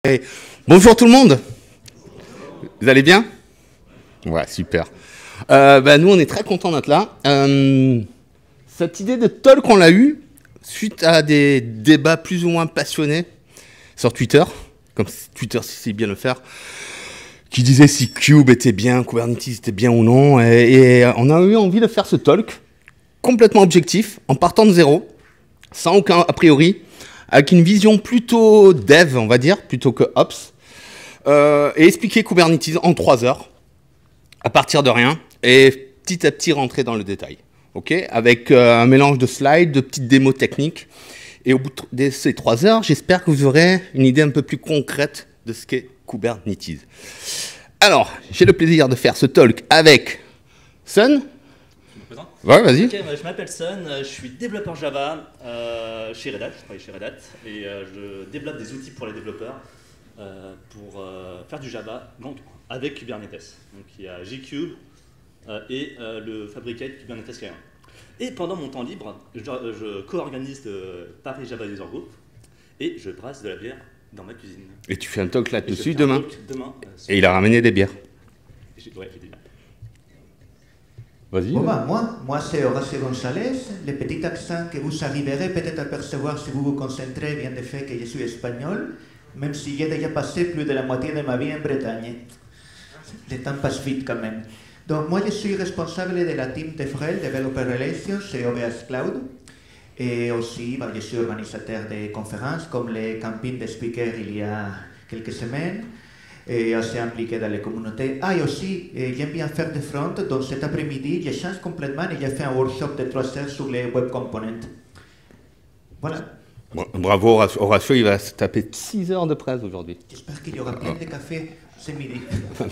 Hey, bonjour tout le monde. Vous allez bien? Ouais, super. Nous, on est très contents d'être là. Cette idée de talk, on l'a eue suite à des débats plus ou moins passionnés sur Twitter, comme Twitter sait bien le faire, qui disaient si Cube était bien, Kubernetes était bien ou non. Et on a eu envie de faire ce talk complètement objectif, en partant de zéro, sans aucun a priori, avec une vision plutôt dev, on va dire, plutôt que ops, et expliquer Kubernetes en 3 heures, à partir de rien, et petit à petit rentrer dans le détail. Okay, avec un mélange de slides, de petites démos techniques. Et au bout de ces 3 heures, j'espère que vous aurez une idée un peu plus concrète de ce qu'est Kubernetes. Alors, j'ai le plaisir de faire ce talk avec Sun. Ouais, vas-y. Okay, je m'appelle Sun, je suis développeur Java chez Red Hat, je travaille chez Red Hat, et je développe des outils pour les développeurs pour faire du Java donc, avec Kubernetes. Donc il y a Gcube et le Fabricate Kubernetes K1. Et pendant mon temps libre, je co-organise le Paris Java User Group et je brasse de la bière dans ma cuisine. Et tu fais un talk là-dessus demain. Et il a ramené ramené des bières. Ouais, j'ai des bières. Vas-y. Bon, moi c'est Horacio González. Le petit accent que vous arriverez peut-être à percevoir si vous vous concentrez vient du fait que je suis espagnol, même si j'ai déjà passé plus de la moitié de ma vie en Bretagne. Le temps passe vite quand même. Donc moi je suis responsable de la team DevRel, Developer Relations chez OVH Cloud. Et aussi je suis organisateur de conférences comme le camping de speakers il y a quelques semaines. Et assez impliqué dans les communautés. Ah, et aussi, j'aime bien faire des fronts, donc cet après-midi, je change complètement et j'ai fait un workshop de 3 heures sur les web components. Voilà. Bon, bravo Horacio, il va se taper 6 heures de presse aujourd'hui. J'espère qu'il y aura plein de café ce midi.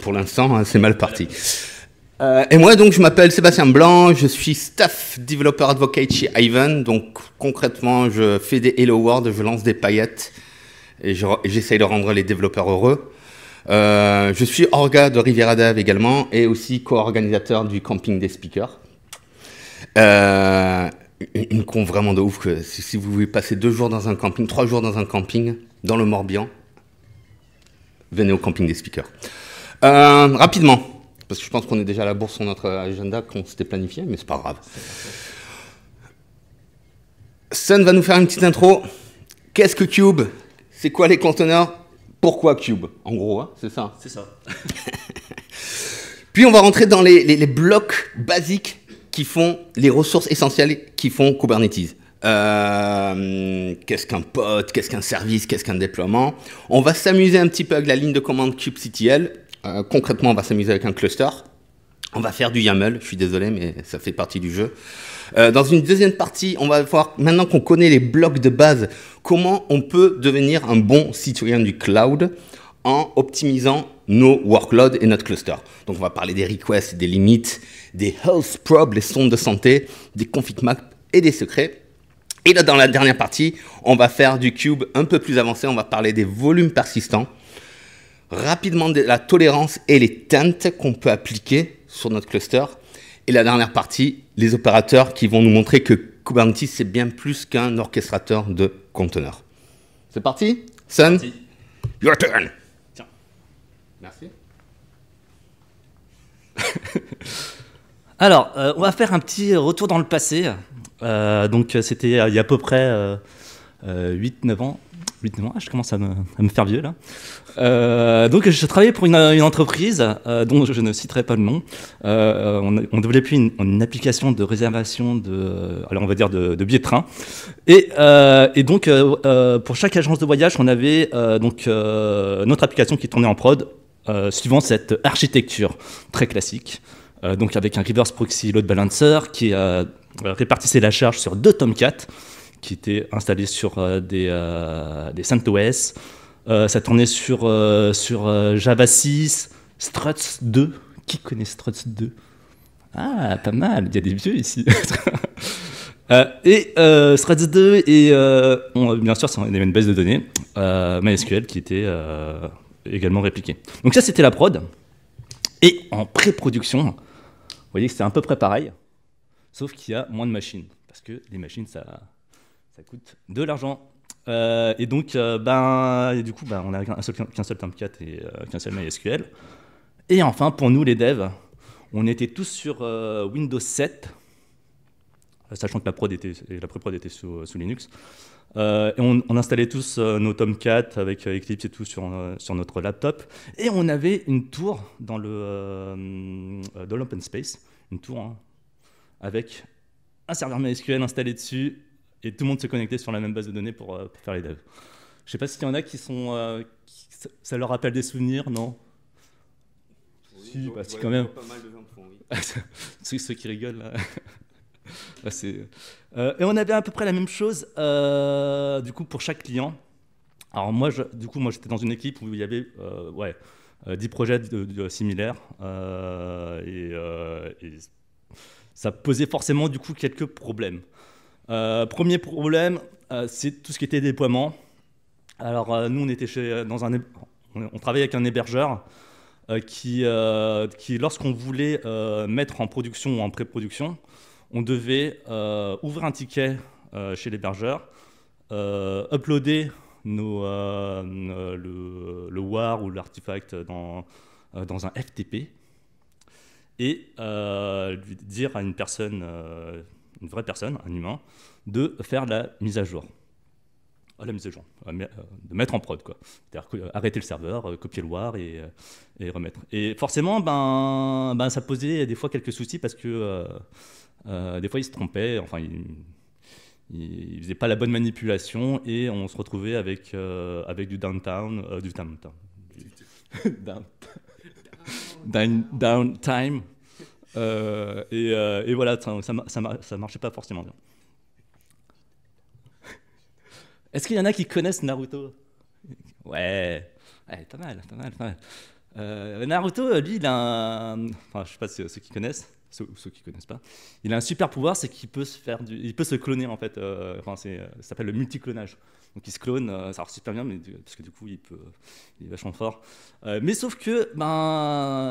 Pour l'instant, hein, c'est mal parti. Et moi, donc, je m'appelle Sébastien Blanc, je suis Staff Developer Advocate chez Ivan. Donc, concrètement, je fais des Hello World, je lance des paillettes et j'essaye de rendre les développeurs heureux. Je suis orga de Riviera Dev également et aussi co-organisateur du camping des speakers. Une con vraiment de ouf que si vous voulez passer 2 jours dans un camping, 3 jours dans un camping dans le Morbihan, venez au camping des speakers. Rapidement, parce que je pense qu'on est déjà à la bourse sur notre agenda qu'on s'était planifié, mais c'est pas grave. Sun va nous faire une petite intro. Qu'est-ce que Cube? C'est quoi les conteneurs? Pourquoi Cube? En gros, hein, c'est ça. C'est ça. Puis on va rentrer dans les blocs basiques qui font les ressources essentielles qui font Kubernetes. Qu'est-ce qu'un pod? Qu'est-ce qu'un service? Qu'est-ce qu'un déploiement? On va s'amuser un petit peu avec la ligne de commande kubectl. Concrètement, on va s'amuser avec un cluster. On va faire du YAML, je suis désolé, mais ça fait partie du jeu. Dans une deuxième partie, on va voir, maintenant qu'on connaît les blocs de base, comment on peut devenir un bon citoyen du cloud en optimisant nos workloads et notre cluster. Donc, on va parler des requests, des limites, des health probes, les sondes de santé, des config maps et des secrets. Et là, dans la dernière partie, on va faire du cube un peu plus avancé. On va parler des volumes persistants, rapidement de la tolérance et les teintes qu'on peut appliquer sur notre cluster. Et la dernière partie, les opérateurs qui vont nous montrer que Kubernetes, c'est bien plus qu'un orchestrateur de conteneurs. C'est parti? Sun, your turn. Tiens. Merci. Alors, on va faire un petit retour dans le passé. Donc, c'était il y a à peu près 8-9 ans. 8-9 ans, je commence à me faire vieux là. Donc je travaillais pour une entreprise dont je ne citerai pas le nom. On développait une application de réservation alors on va dire de billets de train. Et donc pour chaque agence de voyage, on avait notre application qui tournait en prod suivant cette architecture très classique. Donc avec un reverse proxy load balancer qui répartissait la charge sur 2 Tomcat qui était installé sur des CentOS. Ça tournait sur Java 6, Struts 2. Qui connaît Struts 2? Ah, pas mal, il y a des vieux ici. Struts 2 et bien sûr, il y avait une base de données, MySQL, qui était également répliquée. Donc ça, c'était la prod. Et en pré-production, vous voyez que c'est à peu près pareil, sauf qu'il y a moins de machines. Parce que les machines, ça coûte de l'argent. Et donc, et du coup, on a qu'un seul Tomcat et qu'un seul MySQL. Et enfin, pour nous, les devs, on était tous sur Windows 7, sachant que la pré-prod était sous Linux. Et on installait tous nos Tomcat avec Eclipse et tout sur notre laptop. Et on avait une tour dans l'open space, une tour hein, avec un serveur MySQL installé dessus. Et tout le monde se connectait sur la même base de données pour faire les devs. Je ne sais pas s'il y en a qui sont... ça leur rappelle des souvenirs, non? Si, si quand même. Pas mal de gens font, oui. Ceux qui rigolent, là. Et on avait à peu près la même chose, du coup, pour chaque client. Alors moi, j'étais dans une équipe où il y avait 10 projets similaires. Et ça posait forcément, du coup, quelques problèmes. Premier problème, c'est tout ce qui était déploiement. Alors nous, on était on travaillait avec un hébergeur qui lorsqu'on voulait mettre en production ou en pré-production, on devait ouvrir un ticket chez l'hébergeur, uploader le WAR ou l'artefact dans un FTP et lui dire à une personne, une vraie personne, un humain, de faire la mise à jour. De mettre en prod, quoi. C'est-à-dire arrêter le serveur, copier le WAR et remettre. Et forcément, ça posait des fois quelques soucis parce que des fois, il se trompait, enfin, il faisait pas la bonne manipulation et on se retrouvait avec du downtime, downtime. Et voilà, ça marchait pas forcément bien. Est-ce qu'il y en a qui connaissent Naruto? Ouais, pas mal. Naruto, lui, il a un... Enfin, je sais pas ceux qui connaissent, ceux qui connaissent pas. Il a un super pouvoir, c'est qu'il peut il peut se cloner, en fait. Ça s'appelle le multiclonage. Donc il se clone, ça marche super bien, parce que du coup, il est vachement fort. Mais sauf que,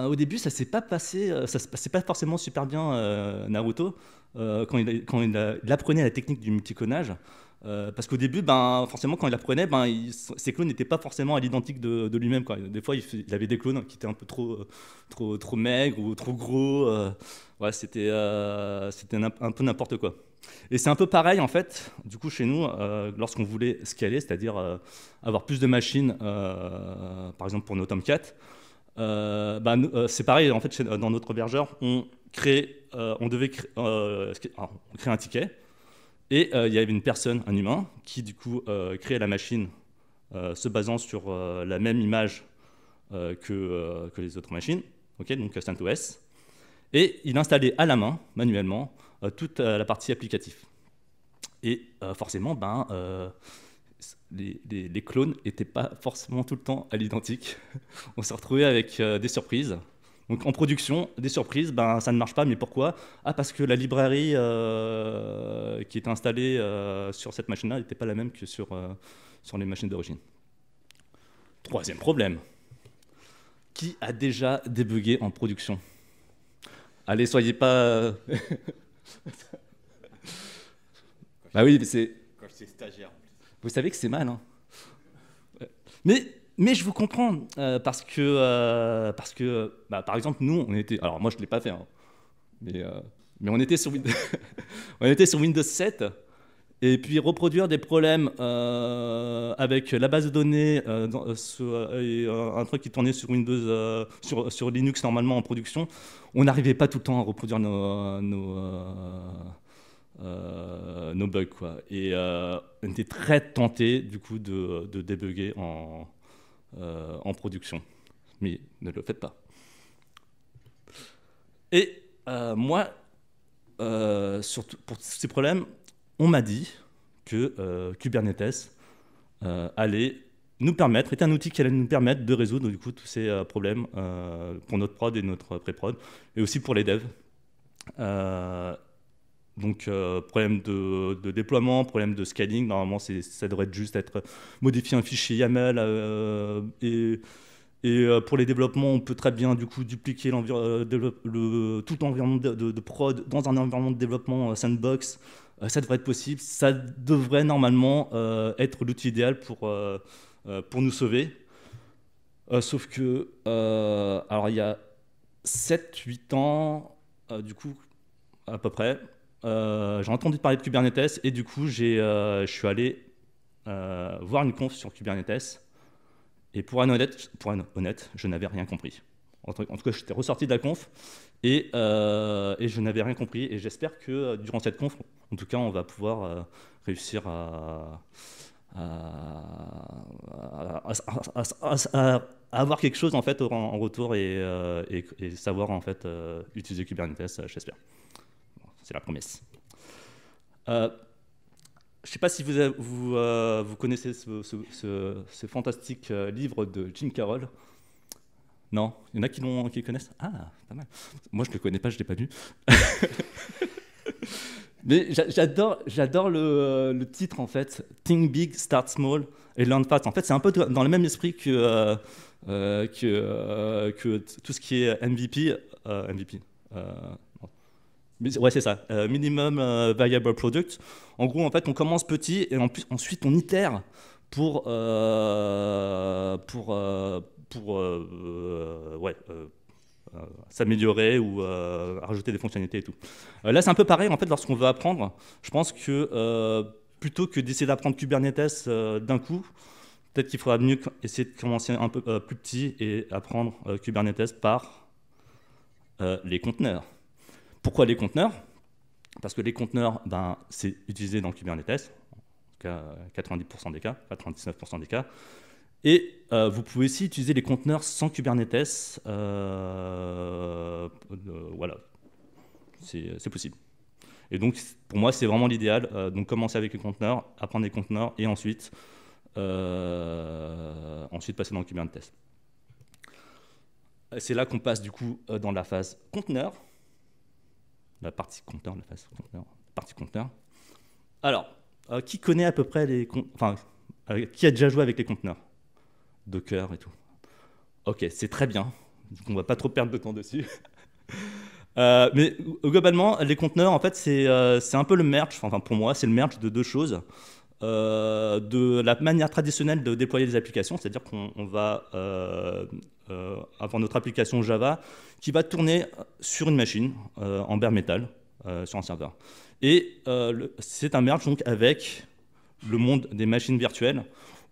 au début, ça se passait pas forcément super bien, Naruto, quand il apprenait la technique du multiclonage. Parce qu'au début, forcément, quand il apprenait, ses clones n'étaient pas forcément à l'identique de lui-même, quoi. Des fois, il avait des clones qui étaient un peu trop maigres ou trop gros. Ouais, c'était un peu n'importe quoi. Et c'est un peu pareil, en fait, du coup, chez nous, lorsqu'on voulait scaler, c'est-à-dire avoir plus de machines, par exemple pour nos Tomcat, c'est pareil, en fait, dans notre hébergeur, on crée un ticket. Et il y avait une personne, un humain, qui du coup créait la machine se basant sur la même image que les autres machines, okay, donc CentOS. Et il installait à la main, manuellement, toute la partie applicative. Et forcément, les clones n'étaient pas forcément tout le temps à l'identique. On s'est retrouvé avec des surprises. Donc en production, des surprises, ça ne marche pas, mais pourquoi? Parce que la librairie qui est installée sur cette machine-là n'était pas la même que sur les machines d'origine. Troisième problème. Qui a déjà débugué en production? Allez, soyez pas... oui, mais c'est... Quand j'étais stagiaire. Vous savez que c'est mal, hein. Mais je vous comprends, parce que par exemple, nous, on était... Alors, moi, je ne l'ai pas fait, hein, mais on était sur Windows, on était sur Windows 7, et puis reproduire des problèmes avec la base de données et un truc qui tournait sur Windows, sur Linux, normalement, en production, on n'arrivait pas tout le temps à reproduire nos bugs, quoi. Et on était très tentés, du coup, de débugger en production. Mais ne le faites pas. Et moi, surtout pour ces problèmes, on m'a dit que Kubernetes était un outil qui allait nous permettre de résoudre du coup tous ces problèmes pour notre prod et notre pré-prod, et aussi pour les devs. Donc, problème de déploiement, problème de scaling, normalement ça devrait juste être modifier un fichier YAML et pour les développements, on peut très bien du coup dupliquer tout l'environnement de prod dans un environnement de développement sandbox ça devrait être possible, ça devrait normalement être l'outil idéal pour nous sauver. Sauf que, alors il y a 7-8 ans, du coup, à peu près, j'ai entendu parler de Kubernetes et du coup, je suis allé voir une conf sur Kubernetes et pour être honnête, je n'avais rien compris. En tout cas, j'étais ressorti de la conf et je n'avais rien compris et j'espère que durant cette conf, en tout cas, on va pouvoir réussir à avoir quelque chose en fait en retour et savoir en fait utiliser Kubernetes, j'espère. Bon, c'est la promesse. Je ne sais pas si vous connaissez ce fantastique livre de Jim Carroll. Non, il y en a qui le connaissent. Ah, pas mal. Moi, je ne le connais pas, je ne l'ai pas lu. Mais j'adore le titre en fait, Think Big, Start Small et Learn Fast. En fait, c'est un peu dans le même esprit que tout ce qui est MVP. Mais ouais, c'est ça, Minimum Viable Product. En gros, en fait, on commence petit et ensuite on itère pour s'améliorer ou rajouter des fonctionnalités et tout. Là, c'est un peu pareil, en fait, lorsqu'on veut apprendre. Je pense que plutôt que d'essayer d'apprendre Kubernetes d'un coup, peut-être qu'il faudra mieux essayer de commencer un peu plus petit et apprendre Kubernetes par les conteneurs. Pourquoi les conteneurs? Parce que les conteneurs, c'est utilisé dans Kubernetes, en tout cas 90% des cas, 99% des cas. Et vous pouvez aussi utiliser les conteneurs sans Kubernetes. Voilà, c'est possible. Et donc, pour moi, c'est vraiment l'idéal. Donc, commencer avec les conteneurs, apprendre les conteneurs, et ensuite passer dans le Kubernetes. C'est là qu'on passe, du coup, dans la phase conteneur. La partie conteneur, la phase conteneur, partie conteneur. Alors, qui connaît à peu près qui a déjà joué avec les conteneurs? Docker et tout. Ok, c'est très bien. Donc on va pas trop perdre de temps dessus. Mais globalement, les conteneurs, en fait, c'est un peu le merge. Enfin, pour moi, c'est le merge de deux choses. De la manière traditionnelle de déployer des applications, c'est-à-dire qu'on va avoir notre application Java qui va tourner sur une machine en bare metal, sur un serveur. Et c'est un merge donc avec le monde des machines virtuelles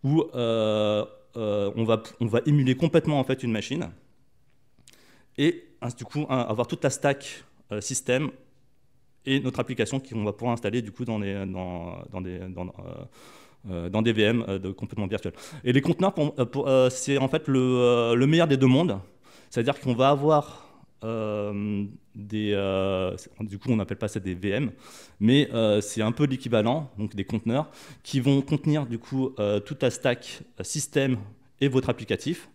où on va émuler complètement en fait une machine et du coup avoir toute la stack système et notre application qu'on va pouvoir installer du coup dans des VM complètement virtuels. Et les conteneurs, c'est en fait le meilleur des deux mondes. C'est-à-dire qu'on va avoir du coup on n'appelle pas ça des VM, mais c'est un peu l'équivalent, donc des conteneurs qui vont contenir du coup toute la stack système et votre applicatif,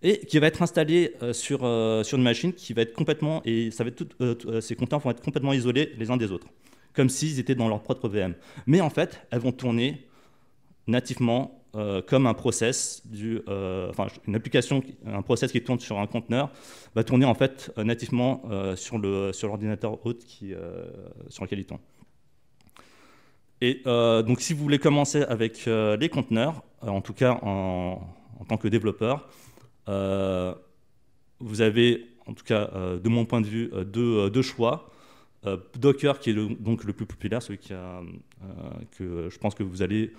et qui va être installé sur une machine qui va être complètement, et ça va être ces conteneurs vont être complètement isolés les uns des autres, comme s'ils étaient dans leur propre VM. Mais en fait, elles vont tourner nativement comme un process une application, un process qui tourne sur un conteneur va tourner en fait nativement sur l'ordinateur hôte sur lequel il tourne. Et donc si vous voulez commencer avec les conteneurs, en tout cas en tant que développeur, vous avez, en tout cas de mon point de vue, deux choix. Docker qui est donc le plus populaire, celui que je pense que vous allez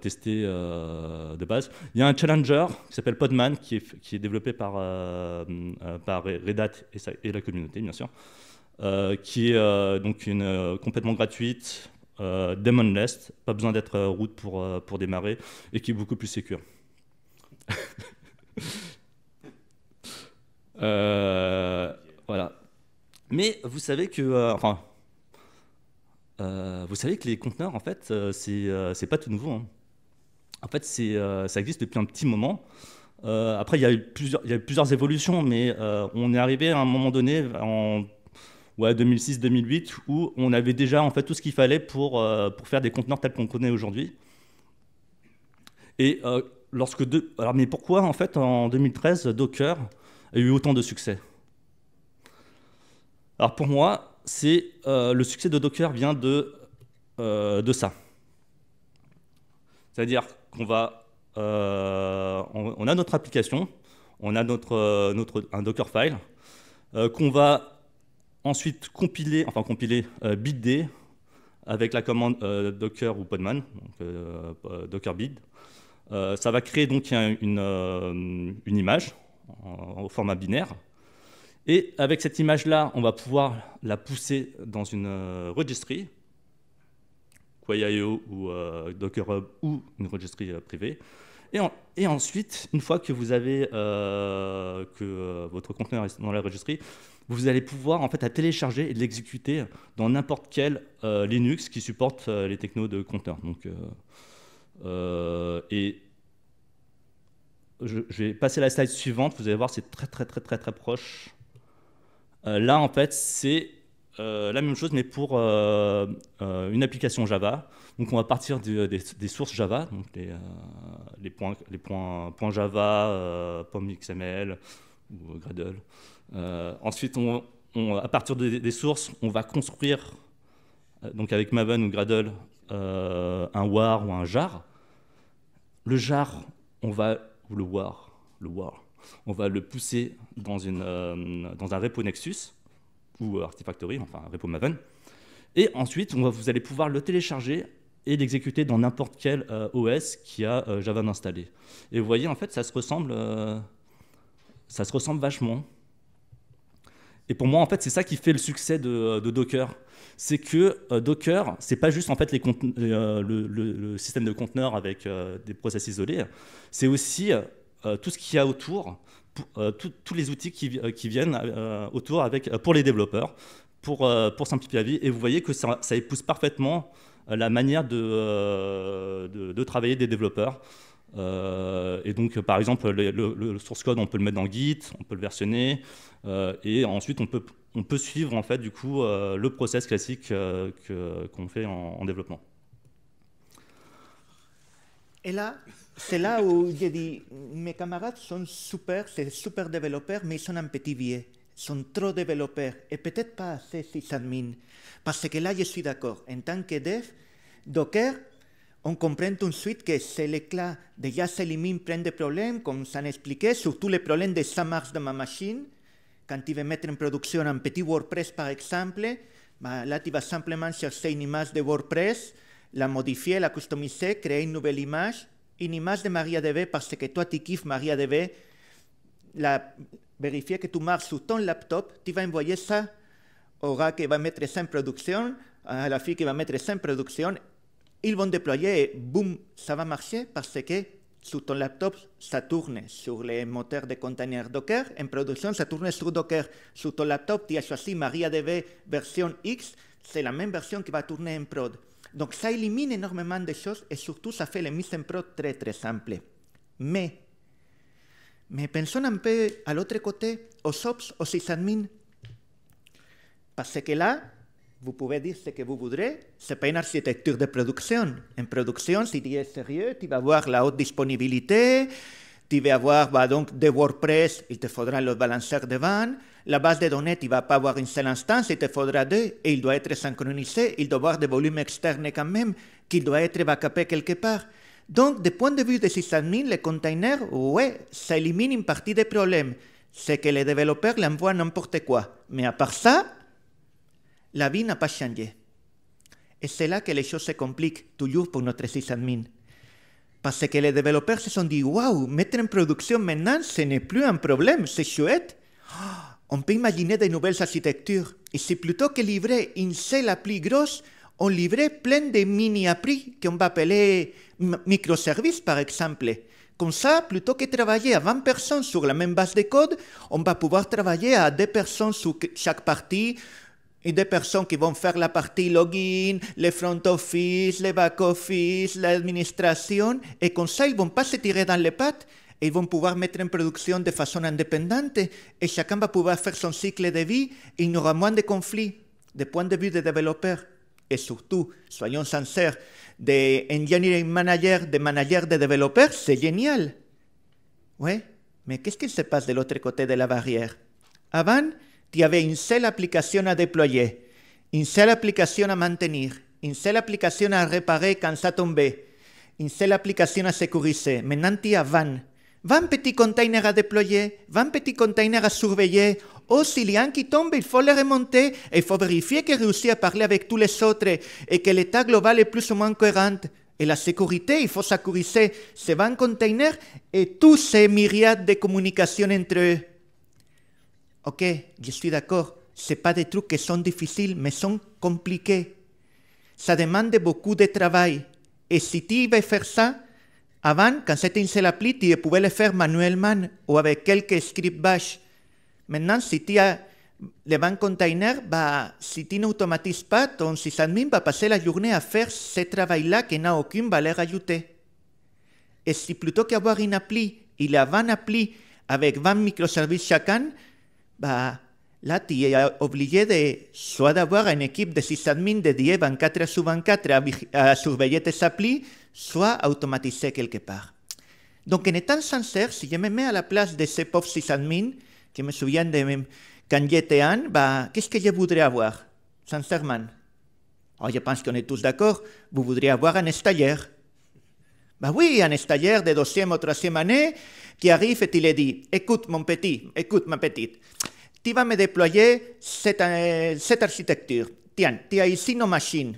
tester de base. Il y a un challenger qui s'appelle Podman qui est développé par Red Hat et la communauté bien sûr, qui est donc complètement gratuite, daemonless, pas besoin d'être root pour démarrer, et qui est beaucoup plus sécure. Voilà. Mais vous savez que vous savez que les conteneurs, en fait, c'est pas tout nouveau. Hein. En fait, ça existe depuis un petit moment. Après, il y a eu plusieurs évolutions, mais on est arrivé à un moment donné, en 2006-2008, où on avait déjà en fait tout ce qu'il fallait pour faire des conteneurs tels qu'on connaît aujourd'hui. Et mais pourquoi, en fait, en 2013, Docker a eu autant de succès? Alors pour moi, le succès de Docker vient de de ça. C'est-à-dire qu'on va, on a notre application, on a un Dockerfile qu'on va ensuite compiler, builder avec la commande Docker ou Podman, donc Docker build. Ça va créer donc une image au format binaire. Et avec cette image-là, on va pouvoir la pousser dans une registry, Quay.io ou Docker Hub ou une registry privée. Et ensuite, une fois que vous avez votre conteneur est dans la registry, vous allez pouvoir en fait la télécharger et l'exécuter dans n'importe quel Linux qui supporte les technos de conteneur. Donc, et je vais passer à la slide suivante. Vous allez voir, c'est très proche. Là, en fait, c'est la même chose, mais pour une application Java. Donc, on va partir des sources Java, donc les points Java, .xml ou Gradle. Ensuite, à partir des sources, on va construire, donc avec Maven ou Gradle, un war ou un jar. Le jar, on va le pousser dans un repo Nexus ou Artifactory, enfin un repo Maven. Et ensuite, vous allez pouvoir le télécharger et l'exécuter dans n'importe quel OS qui a Java installé. Et vous voyez, en fait, ça se ressemble vachement. Et pour moi, en fait, c'est ça qui fait le succès de Docker. C'est que Docker, c'est pas juste en fait le système de conteneurs avec des process isolés. C'est aussi tout ce qu'il y a autour, tous les outils qui viennent autour pour les développeurs, pour simplifier la vie. Et vous voyez que ça épouse parfaitement la manière de travailler des développeurs. Et donc, par exemple, le source code, on peut le mettre dans Git, on peut le versionner, et ensuite on peut suivre en fait du coup le process classique qu'on fait en développement. Et là, c'est là où j'ai dit, mes camarades sont super, c'est super développeurs, mais ils sont un petit vieux. Ils sont trop développeurs, et peut-être pas assez sysadmin. Parce que là, je suis d'accord. En tant que dev, Docker, on comprend tout de suite que c'est l'éclat. Déjà, s'élimine plein de problèmes, comme ça expliqué, surtout les problèmes de ça marche de ma machine. Quand tu veux mettre en production un petit WordPress, par exemple, là, tu vas simplement chercher une image de WordPress, la modifier, la customiser, créer une nouvelle image, une image de MariaDB, parce que toi, tu kiffes MariaDB, vérifier que tout marche sur ton laptop, tu vas envoyer ça au gars qui va mettre ça en production, à la fille qui va mettre ça en production. Ils vont déployer et boum, ça va marcher parce que sur ton laptop, ça tourne sur les moteurs de containers Docker. En production, ça tourne sur Docker. Sur ton laptop, tu as choisi MariaDB version X, c'est la même version qui va tourner en prod. Donc ça élimine énormément de choses et surtout, ça fait les mises en prod très simples. Mais pensons un peu à l'autre côté, aux ops, aux sysadmins. Parce que là, vous pouvez dire ce que vous voudrez, ce n'est pas une architecture de production. En production, si tu es sérieux, tu vas avoir la haute disponibilité, tu vas avoir donc des WordPress, il te faudra le balanceur de vannes, la base de données, tu ne vas pas avoir une seule instance, il te faudra deux, et il doit être synchronisé, il doit avoir des volumes externes quand même, qu'il doit être backupé quelque part. Donc, du point de vue des sysadmins, les containers, ouais, ça élimine une partie des problèmes. C'est que les développeurs l'envoient n'importe quoi. Mais à part ça, la vie n'a pas changé. Et c'est là que les choses se compliquent toujours pour notre sysadmin. Parce que les développeurs se sont dit, waouh, mettre en production maintenant, ce n'est plus un problème, c'est chouette. On peut imaginer de nouvelles architectures. Et si plutôt que livrer une seule appli grosse, on livrait plein de mini-applis qu'on va appeler microservices, par exemple. Comme ça, plutôt que travailler à 20 personnes sur la même base de code, on va pouvoir travailler à 2 personnes sur chaque partie, et des personnes qui vont faire la partie login, le front office, le back office, l'administration, et comme ça, ils ne vont pas se tirer dans les pattes, et ils vont pouvoir mettre en production de façon indépendante, et chacun va pouvoir faire son cycle de vie, et il y aura moins de conflits, du point de vue des développeurs, et surtout, soyons sincères, des engineering managers, des managers de développeurs, c'est génial. Oui, mais qu'est-ce qui se passe de l'autre côté de la barrière? Avant, tu avais une seule application à déployer, une seule application à maintenir, une seule application à réparer quand ça tombait, une seule application à sécuriser. Maintenant, il y a 20 petits containers à déployer, 20 petits containers à surveiller. Oh, s'il y a un qui tombe, il faut les remonter et il faut vérifier qu'il réussit à parler avec tous les autres et que l'état global est plus ou moins cohérent. Et la sécurité, il faut sécuriser ces 20 containers et tous ces myriades de communications entre eux. Ok, je suis d'accord, ce pas des trucs qui sont difficiles, mais sont compliqués. Ça demande beaucoup de travail. Et si tu veux faire ça, avant, quand c'était une seule appli, tu pouvais le faire manuellement ou avec quelques scripts bash. Maintenant, si tu as les 20 containers, si tu n'automatises pas, ton sysadmin va passer la journée à faire ce travail-là qui n'a aucune valeur ajoutée. Et si plutôt qu'avoir une appli, il y a 20 applis avec 20 microservices chacun, là, tu es obligé de soit d'avoir une équipe de sysadmin dédiée 24 heures sur 24 à surveiller tes applis, soit automatiser quelque part. Donc, en étant sincère, si je me mets à la place de ces pauvres sysadmins, qui me souviennent de quand j'étais un, qu'est-ce que je voudrais avoir, sincèrement? Oh, je pense qu'on est tous d'accord, vous voudriez avoir un stagiaire. Oui, un stagiaire de 2e ou 3e année qui arrive et il lui dit, écoute mon petit, écoute ma petite, tu vas me déployer cette architecture. Tiens, tu as ici nos machines,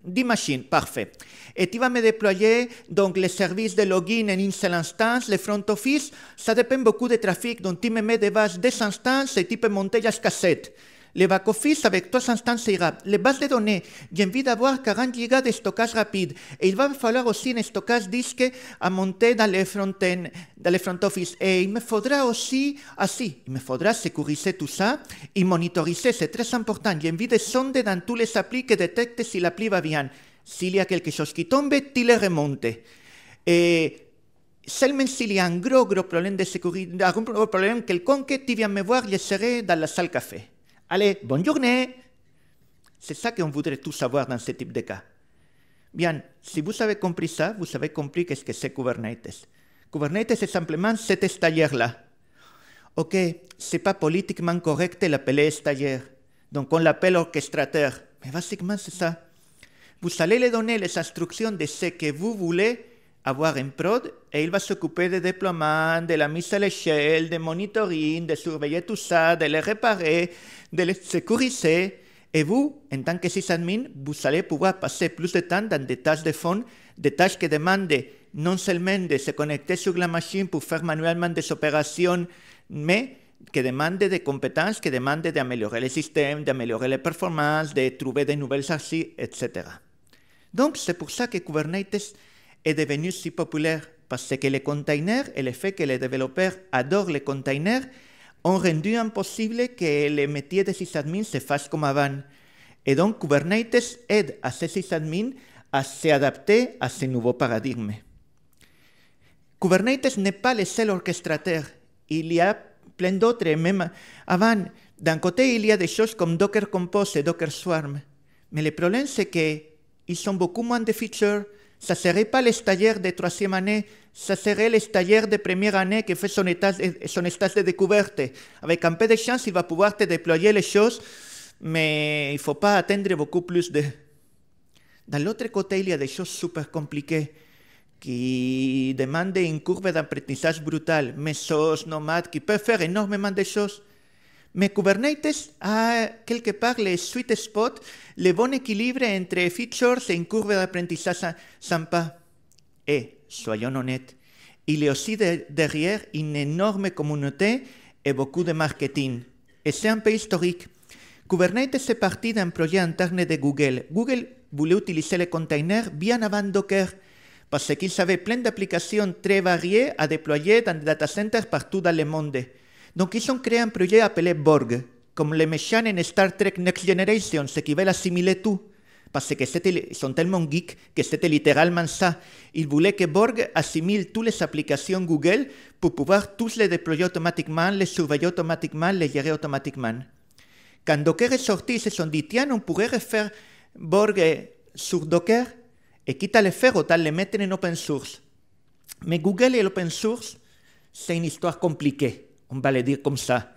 10 machines, parfait. Et tu vas me déployer donc les services de login en une seule instance, le front office, ça dépend beaucoup du trafic, donc tu me mets des bases des instances et tu peux monter jusqu'à 7. Le back-office avec 3 instances ira. Les bases de données, j'ai envie d'avoir 40 gigas de stockage rapide. Et il va me falloir aussi un stockage disque à monter dans le front office. Et il me faudra aussi, il me faudra sécuriser tout ça et monitoriser, c'est très important. J'ai envie de sonder dans tous les applis qui détectent si l'appli va bien. S'il y a quelque chose qui tombe, tu le remontes. Et seulement s'il y a un gros problème de sécurité, un gros problème quelconque, tu viens me voir, je serai dans la salle café. Allez, bonne journée. C'est ça qu'on voudrait tous savoir dans ce type de cas. Bien, si vous avez compris ça, vous avez compris qu'est-ce que c'est Kubernetes. Kubernetes, c'est simplement cet stagiaire-là. Ok, c'est pas politiquement correct de l'appeler stagiaire. Donc on l'appelle orchestrateur. Mais basiquement, c'est ça. Vous allez lui donner les instructions de ce que vous voulez avoir en prod et il va s'occuper du déploiement, de la mise à l'échelle, du monitoring, de surveiller tout ça, de le réparer, de le sécuriser. Et vous, en tant que sysadmin, vous allez pouvoir passer plus de temps dans des tâches de fond, des tâches qui demandent non seulement de se connecter sur la machine pour faire manuellement des opérations, mais qui demandent des compétences, qui demandent d'améliorer le système, d'améliorer les performances, de trouver de nouvelles archives, etc. Donc, c'est pour ça que Kubernetes est devenu si populaire, parce que les containers et le fait que les développeurs adorent les containers ont rendu impossible que les métiers de sysadmin se fassent comme avant. Et donc, Kubernetes aide à ces sysadmins à s'adapter à ce nouveau paradigme. Kubernetes n'est pas le seul orchestrateur. Il y a plein d'autres, même avant. D'un côté, il y a des choses comme Docker Compose et Docker Swarm. Mais le problème, c'est qu'ils ont beaucoup moins de features. Ça ne serait pas le stagiaire de 3e année, ça serait le stagiaire de 1re année qui fait son stage de découverte. Avec un peu de chance, il va pouvoir te déployer les choses, mais il ne faut pas attendre beaucoup plus de... Dans l'autre côté, il y a des choses super compliquées qui demandent une courbe d'apprentissage brutale, mésos, nomades, qui peuvent faire énormément de choses. Mais Kubernetes a quelque part le sweet spot, le bon équilibre entre features et une courbe d'apprentissage sympa. Et, soyons honnêtes, il y a aussi derrière une énorme communauté et beaucoup de marketing. Et c'est un peu historique. Kubernetes est parti d'un projet interne de Google. Google voulait utiliser les containers bien avant Docker, parce qu'ils avaient plein d'applications très variées à déployer dans des data centers partout dans le monde. Donc, ils ont créé un projet appelé Borg, comme les méchants en Star Trek Next Generation, ce qui veut assimiler tout. Parce qu'ils sont tellement geeks que c'était littéralement ça. Ils voulaient que Borg assimile toutes les applications Google pour pouvoir tous les déployer automatiquement, les surveiller automatiquement, les gérer automatiquement. Quand Docker est sorti, ils se sont dit, tiens, on pourrait refaire Borg sur Docker, et quitte à le faire, autant le mettre en open source. Mais Google et l'open source, c'est une histoire compliquée. On va le dire comme ça.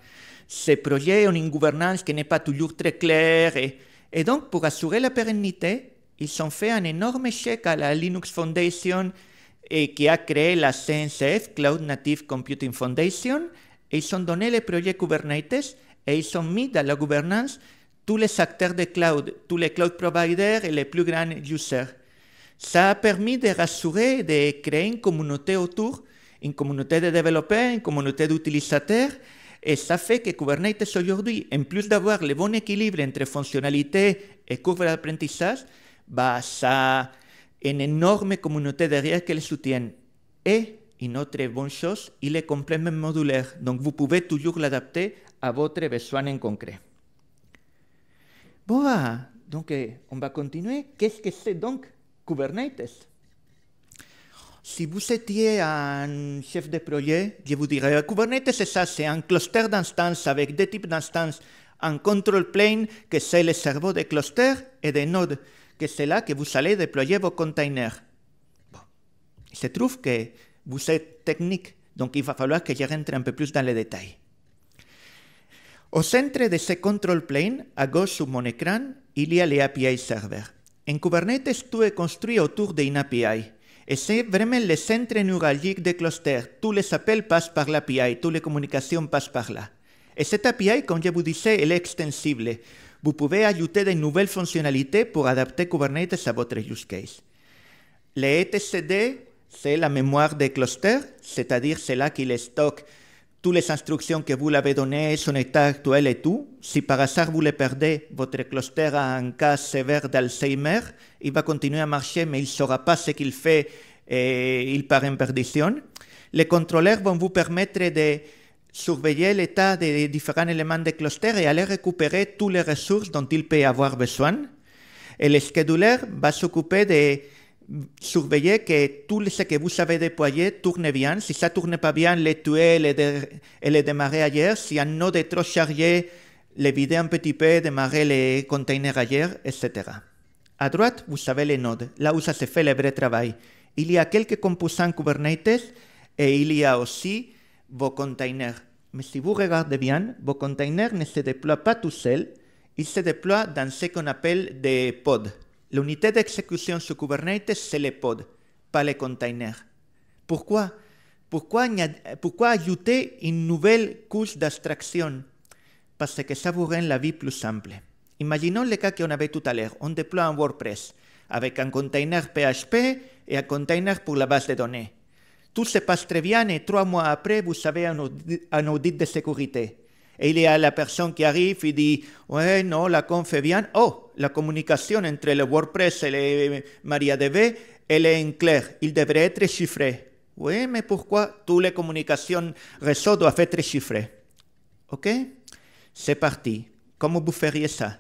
Ces projets ont une gouvernance qui n'est pas toujours très claire. Et donc, pour assurer la pérennité, ils ont fait un énorme chèque à la Linux Foundation qui a créé la CNCF, Cloud Native Computing Foundation, et ils ont donné le projet Kubernetes et ils ont mis dans la gouvernance tous les acteurs de cloud, tous les cloud providers et les plus grands users. Ça a permis de rassurer, de créer une communauté autour, une communauté de développeurs, une communauté d'utilisateurs, et ça fait que Kubernetes aujourd'hui, en plus d'avoir le bon équilibre entre fonctionnalité et courbe d'apprentissage, ça a une énorme communauté derrière qui le soutient. Et une autre bonne chose, il est complètement modulaire, donc vous pouvez toujours l'adapter à votre besoin en concret. Bon, donc on va continuer. Qu'est-ce que c'est donc Kubernetes? Si vous étiez un chef de projet, je vous dirais, Kubernetes, c'est ça, c'est un cluster d'instances avec deux types d'instances. Un control plane, que c'est le cerveau des clusters, et des nodes, que c'est là que vous allez déployer vos containers. Bon. Il se trouve que vous êtes technique, donc il va falloir que je rentre un peu plus dans les détails. Au centre de ce control plane, à gauche sur mon écran, il y a les API servers. En Kubernetes, tout est construit autour d'une API. Et c'est vraiment le centre neuralgique des clusters. Tous les appels passent par l'API, toutes les communications passent par là. Et cette API, comme je vous disais, elle est extensible. Vous pouvez ajouter de nouvelles fonctionnalités pour adapter Kubernetes à votre use case. Le etcd, c'est la mémoire des clusters, c'est-à-dire c'est là qu'il stocke toutes les instructions que vous l'avez données, son état actuel et tout. Si par hasard vous les perdez, votre cluster a un cas sévère d'Alzheimer, il va continuer à marcher, mais il ne saura pas ce qu'il fait et il part en perdition. Les contrôleurs vont vous permettre de surveiller l'état des différents éléments du cluster et aller récupérer toutes les ressources dont il peut avoir besoin. Et le scheduler va s'occuper de surveiller que tout ce que vous avez déployé tourne bien. Si ça ne tourne pas bien, le tuer et le démarrer ailleurs. Si un node est trop chargé, le vider un petit peu, démarrer les containers ailleurs, etc. À droite, vous avez les nodes, là où ça se fait le vrai travail. Il y a quelques composants Kubernetes et il y a aussi vos containers. Mais si vous regardez bien, vos containers ne se déploient pas tout seuls, ils se déploient dans ce qu'on appelle des pods. L'unité d'exécution sur Kubernetes, c'est les pods, pas les containers. Pourquoi ajouter une nouvelle couche d'abstraction? Parce que ça vous rend la vie plus simple. Imaginons le cas qu'on avait tout à l'heure. On déploie un WordPress avec un container PHP et un container pour la base de données. Tout se passe très bien et 3 mois après, vous avez un audit de sécurité. Et il y a la personne qui arrive et dit « Ouais, non, la conf est bien. Oh, la communication entre le WordPress et le MariaDB, elle est en clair. Il devrait être chiffré. » Oui, mais pourquoi toutes les communications réseau doivent être chiffrées? OK? C'est parti. Comment vous feriez ça?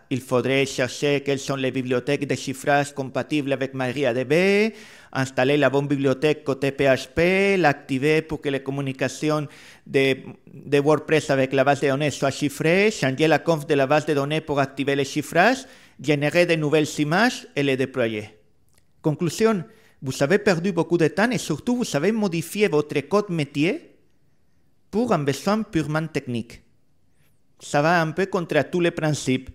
Il faudrait chercher quelles sont les bibliothèques de chiffrage compatibles avec MariaDB, installer la bonne bibliothèque côté PHP, l'activer pour que les communications de WordPress avec la base de données soient chiffrées, changer la conf de la base de données pour activer le chiffrage, générer de nouvelles images et les déployer. Conclusion, vous avez perdu beaucoup de temps et surtout vous avez modifié votre code métier pour un besoin purement technique. Ça va un peu contre tous les principes.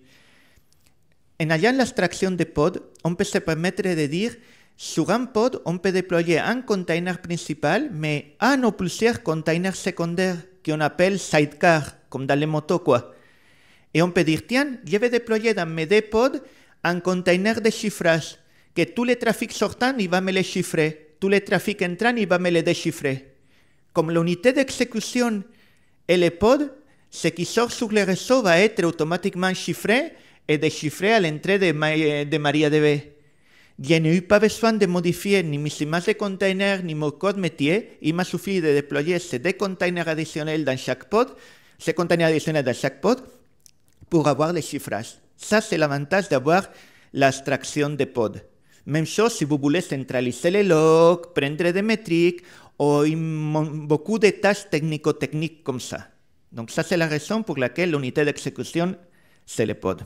En ayant l'abstraction de pod, on peut se permettre de dire, sur un pod, on peut déployer un container principal, mais un ou plusieurs containers secondaires qu'on appelle sidecar, comme dans les motos, quoi. Et on peut dire, tiens, je vais déployer dans mes deux pods un container de chiffrage, que tous les trafics sortants, il va me les chiffrer, tous les trafics entrants, il va me les déchiffrer. Comme l'unité d'exécution et les pods, ce qui sort sur le réseau va être automatiquement chiffré et déchiffré à l'entrée de MariaDB. Je n'ai eu pas besoin de modifier ni mes images de containers ni mon code métier. Il m'a suffi de déployer ces deux containers additionnels dans chaque pod, pour avoir le chiffrage. Ça, c'est l'avantage d'avoir l'abstraction de pod. Même chose si vous voulez centraliser les logs, prendre des métriques ou beaucoup de tâches technico-techniques comme ça. Donc ça, c'est la raison pour laquelle l'unité d'exécution, c'est le pod.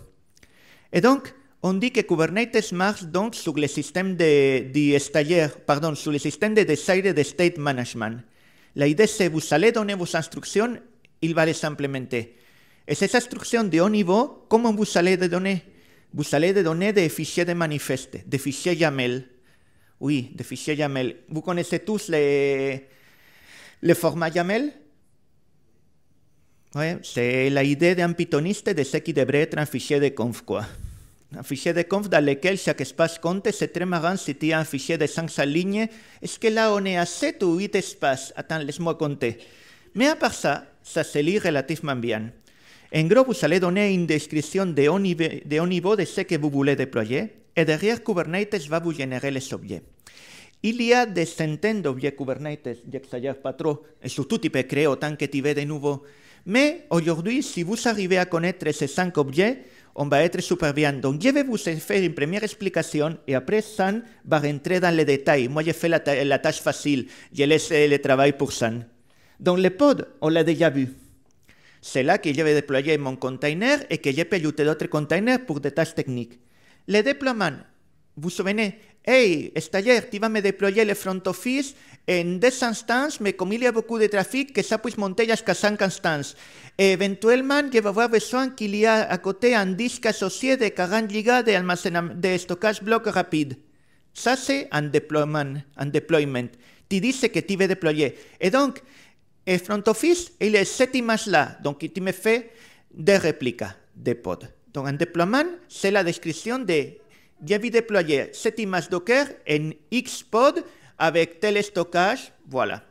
Et donc, on dit que Kubernetes marche donc sur le système sur le système de Desired State Management. L'idée, c'est que vous allez donner vos instructions, il va les implémenter. Et ces instructions de haut niveau, comment vous allez les donner? vous allez donner des fichiers de manifeste, des fichiers YAML. Oui, des fichiers YAML. Vous connaissez tous les formats YAML? Ouais, c'est l'idée d'un pythoniste de ce qui devrait être un fichier de conf, quoi. Un fichier de conf dans lequel chaque espace compte. C'est très marrant si tu as un fichier de 500 lignes. Est-ce que là, on est à 7 ou 8 espaces? Attends, laisse-moi compter. Mais à part ça, ça se lit relativement bien. En gros, vous allez donner une description de haut niveau de ce que vous voulez déployer. Et derrière, Kubernetes va vous générer les objets. Il y a des centaines d'objets Kubernetes, j'exagère pas trop. Et surtout, tu peux créer autant que tu veux de nouveau. Mais aujourd'hui, si vous arrivez à connaître ces 5 objets, on va être super bien. Donc, je vais vous faire une première explication et après, San va rentrer dans les détails. Moi, j'ai fait la tâche facile. Je laisse le travail pour San. Donc, le pod, on l'a déjà vu. C'est là que je vais déployer mon container et que je peux ajouter d'autres containers pour des tâches techniques. Le déploiement, vous vous souvenez, hey, stagiaire, tu vas me déployer le front office en 2 instances, mais comme il y a beaucoup de trafic, que ça puisse monter jusqu'à 5 instances. Et éventuellement, je vais avoir besoin qu'il y ait à côté un disque associé de 40 Go de stockage bloc rapide. Ça, c'est un deployment. Tu dis ce que tu veux déployer. Et donc, le front office, il est cette image-là. Donc, tu me fais des répliques des pods. Donc, un déploiement, c'est la description de je vais déployer cette image Docker en X pod avec tel stockage, voilà.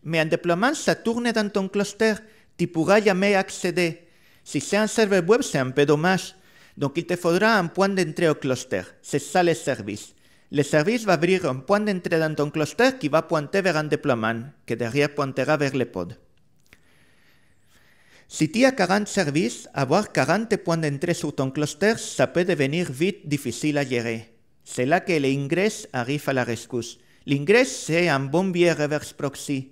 Mais un déploiement, ça tourne dans ton cluster. Tu ne pourras jamais accéder. Si c'est un serveur web, c'est un peu dommage. Donc, il te faudra un point d'entrée au cluster. C'est ça le service. Le service va ouvrir un point d'entrée dans ton cluster qui va pointer vers un déploiement, qui derrière pointera vers le pod. Si tu as 40 services, avoir 40 points d'entrée sur ton cluster, ça peut devenir vite difficile à gérer. C'est là que l'ingress arrive à la rescousse. L'ingress, c'est un bon vieux reverse proxy.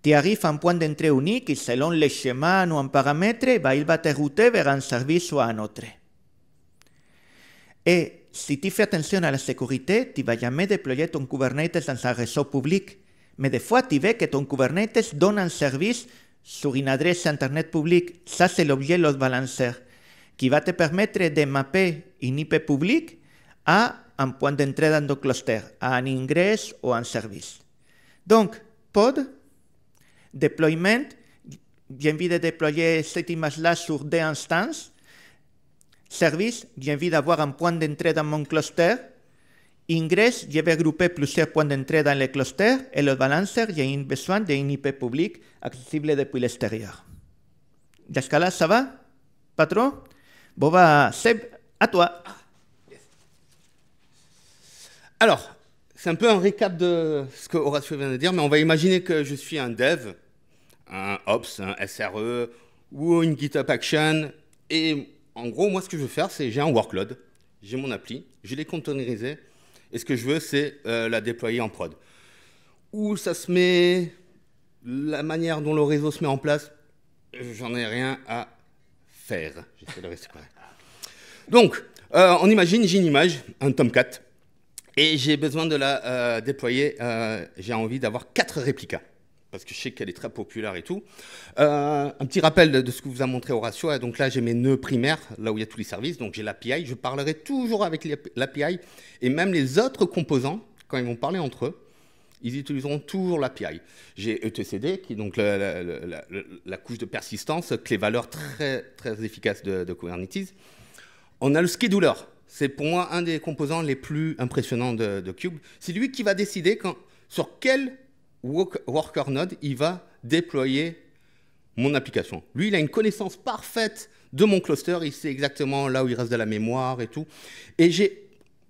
Tu arrives à un point d'entrée unique et selon le schéma ou un paramètre, il va te router vers un service ou un autre. Et si tu fais attention à la sécurité, tu ne vas jamais déployer ton Kubernetes dans un réseau public. Mais des fois, tu veux que ton Kubernetes donne un service sur une adresse Internet publique. Ça, c'est l'objet load balancer, qui va te permettre de mapper une IP publique à un point d'entrée dans ton cluster, à un ingress ou un service. Donc, pod, deployment, j'ai envie de déployer cette image-là sur des instances. Service, j'ai envie d'avoir un point d'entrée dans mon cluster. Ingress, je vais grouper plusieurs points d'entrée dans le cluster. Et le balancer, j'ai besoin d'une IP publique accessible depuis l'extérieur. Jusqu'à là, ça va? Pas trop? Bon, Seb, à toi. Alors, c'est un peu un récap de ce que Horacio vient de dire, mais on va imaginer que je suis un dev, un Ops, un SRE ou une GitHub Action. Et en gros, moi, ce que je veux faire, c'est j'ai un workload, j'ai mon appli, je l'ai containerisé. Et ce que je veux, c'est la déployer en prod. Où ça se met, la manière dont le réseau se met en place, j'en ai rien à faire. J'essaie de rester correct. Donc, on imagine, j'ai une image, un Tomcat, et j'ai besoin de la déployer. J'ai envie d'avoir 4 réplicas, parce que je sais qu'elle est très populaire et tout. Un petit rappel de ce que vous a montré Horacio. Donc là, j'ai mes nœuds primaires, là où il y a tous les services. Donc j'ai l'API. Je parlerai toujours avec l'API. Et même les autres composants, quand ils vont parler entre eux, ils utiliseront toujours l'API. J'ai etcd, qui est donc la couche de persistance, clé valeur très, très efficace de Kubernetes. On a le scheduler. C'est pour moi un des composants les plus impressionnants de Kube. C'est lui qui va décider sur quel worker node, il va déployer mon application. Lui, il a une connaissance parfaite de mon cluster, il sait exactement là où il reste de la mémoire et tout. Et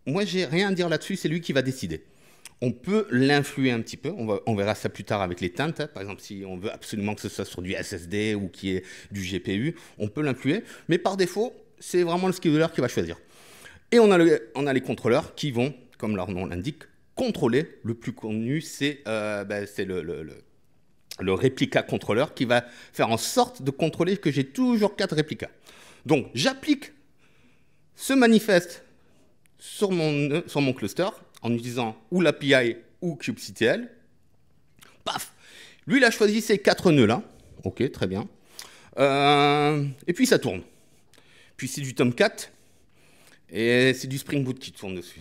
moi, j'ai rien à dire là-dessus, c'est lui qui va décider. On peut l'influer un petit peu, on verra ça plus tard avec les teintes. Hein. Par exemple, si on veut absolument que ce soit sur du SSD ou qui est du GPU, on peut l'influer. Mais par défaut, c'est vraiment le scheduler qui va choisir. Et on a les contrôleurs qui vont, comme leur nom l'indique, contrôler. Le plus connu, c'est le réplica contrôleur qui va faire en sorte de contrôler que j'ai toujours 4 réplicas. Donc, j'applique ce manifeste sur mon cluster en utilisant ou l'API ou kubectl. Paf! Lui, il a choisi ces 4 nœuds-là. OK, très bien. Et puis, ça tourne. Puis, c'est du Tomcat. Et c'est du Spring Boot qui tourne dessus.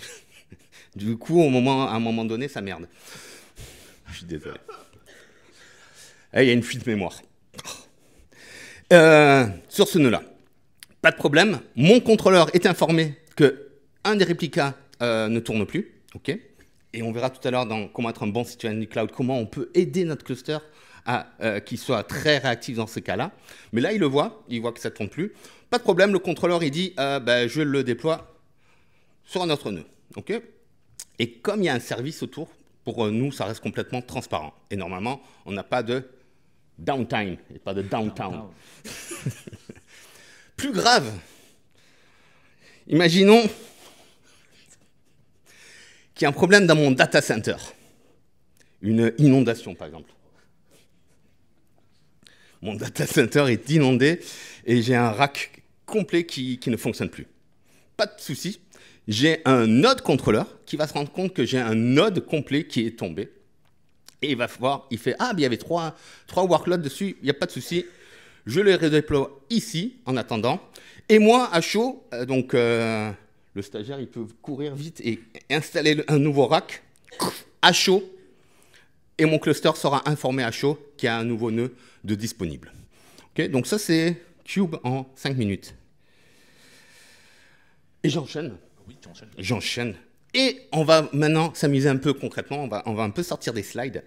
Du coup, à un moment donné, ça merde. Je suis désolé. Il y a une fuite mémoire. Sur ce nœud-là, pas de problème. Mon contrôleur est informé qu'un des réplicas ne tourne plus. Okay, et on verra tout à l'heure dans comment être un bon citoyen du cloud, comment on peut aider notre cluster à qu'il soit très réactif dans ce cas-là. Mais là, il voit que ça ne tourne plus. Pas de problème, le contrôleur, il dit je le déploie sur un autre nœud. Okay, et comme il y a un service autour, pour nous, ça reste complètement transparent. Et normalement, on n'a pas de downtime et pas de downtown. Plus grave, imaginons qu'il y a un problème dans mon data center. Une inondation, par exemple. Mon data center est inondé et j'ai un rack complet qui ne fonctionne plus. Pas de souci. J'ai un node contrôleur qui va se rendre compte que j'ai un node complet qui est tombé. Et il va voir, il fait « Ah, il y avait trois workloads dessus, il n'y a pas de souci. Je les redéploie ici, en attendant. Et moi, à chaud, le stagiaire, il peut courir vite et installer un nouveau rack à chaud. Et mon cluster sera informé à chaud qu'il y a un nouveau nœud de disponible. Okay, donc ça, c'est Cube en 5 minutes. Et j'enchaîne. Oui, tu enchaînes. J'enchaîne. Et on va maintenant s'amuser un peu concrètement. On va un peu sortir des slides.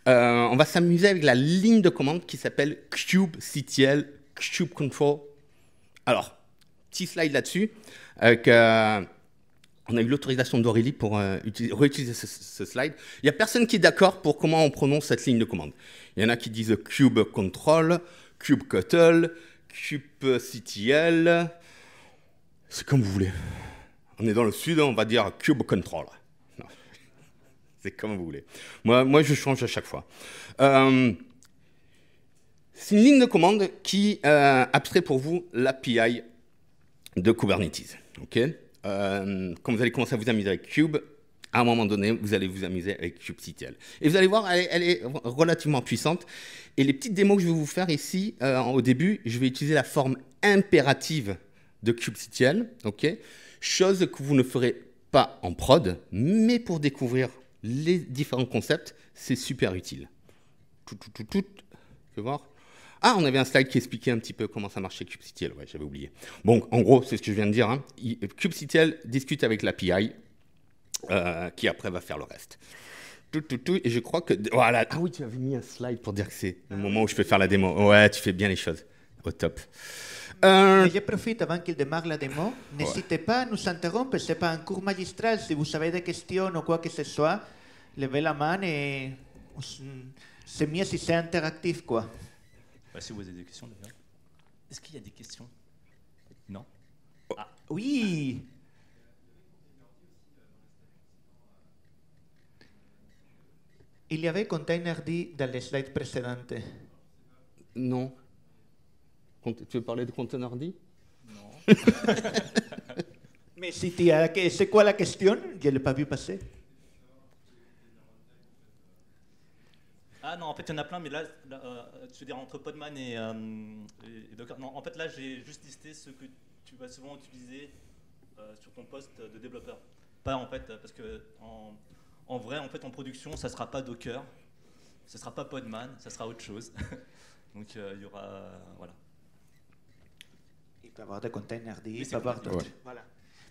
On va s'amuser avec la ligne de commande qui s'appelle kubectl, kubecontrol. Alors, petit slide là-dessus. On a eu l'autorisation d'Aurélie pour réutiliser ce slide. Il n'y a personne qui est d'accord pour comment on prononce cette ligne de commande. Il y en a qui disent kubecontrol, kubectl, kubectl. C'est comme vous voulez. On est dans le sud, on va dire kubecontrol. C'est comme vous voulez. Moi, je change à chaque fois. C'est une ligne de commande qui abstrait pour vous l'API de Kubernetes. Okay, quand vous allez commencer à vous amuser avec Kube, à un moment donné, vous allez vous amuser avec kubectl. Et vous allez voir, elle est relativement puissante. Et les petites démos que je vais vous faire ici, au début, je vais utiliser la forme impérative de kubectl. Okay, chose que vous ne ferez pas en prod, mais pour découvrir les différents concepts, c'est super utile. Je vais voir. Ah, on avait un slide qui expliquait un petit peu comment ça marchait kubectl. Ouais, j'avais oublié. Bon, en gros, c'est ce que je viens de dire. Hein. Kubectl discute avec l'API, qui après va faire le reste. Et je crois que... Voilà. Ah oui, tu avais mis un slide pour dire que c'est le moment où je peux faire la démo. Ouais, tu fais bien les choses. Au top. Je profite avant qu'il démarre la démo. N'hésitez pas à nous interrompre. Ce n'est pas un cours magistral. Si vous avez des questions ou quoi que ce soit, levez la main et c'est mieux si c'est interactif, quoi. Si vous avez des questions, d'ailleurs. Est-ce qu'il y a des questions? Non? Ah, oui. Il y avait Containerd dans les slides précédentes. Non. Tu veux parler de Containerd? Non. Mais si tu as... C'est quoi la question? Je ne l'ai pas vu passer. Ah non, en fait, il y en a plein, mais là tu veux dire entre Podman et Docker. Non, en fait, là, j'ai juste listé ce que tu vas souvent utiliser sur ton poste de développeur. Pas en fait, parce que en vrai, en fait, en production, ça ne sera pas Docker, ça ne sera pas Podman, ça sera autre chose. Donc, il y aura... voilà. Il peut y avoir des containers, il peut y avoir d'autres. Ouais. Voilà.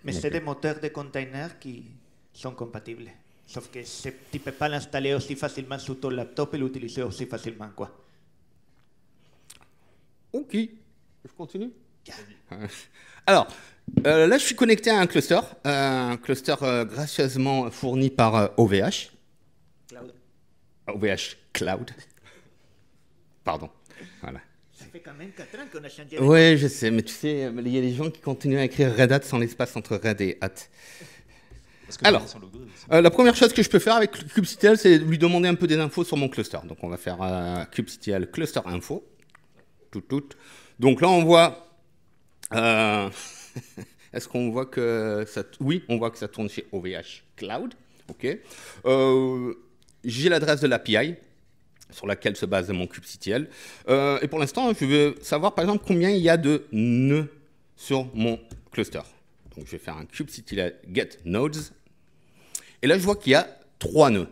Mais c'est des moteurs de containers qui sont compatibles. Sauf que tu ne peux pas l'installer aussi facilement sur ton laptop et l'utiliser aussi facilement, quoi. Ok. Je continue? Alors, là, je suis connecté à un cluster gracieusement fourni par OVH. Cloud. OVH Cloud. Pardon. Voilà. Ça fait quand même 4 ans qu'on a changé. Oui, je sais, mais tu sais, il y a des gens qui continuent à écrire Red Hat sans l'espace entre Red et Hat. Alors, la première chose que je peux faire avec kubectl, c'est lui demander un peu des infos sur mon cluster. Donc, on va faire kubectl cluster info. Donc là, on voit... Est-ce qu'on voit que ça... Oui, on voit que ça tourne chez OVH Cloud. OK. J'ai l'adresse de l'API sur laquelle se base mon kubectl. Et pour l'instant, je veux savoir, par exemple, combien il y a de nœuds sur mon cluster. Donc, je vais faire un kubectl get nodes. Et là, je vois qu'il y a 3 nœuds.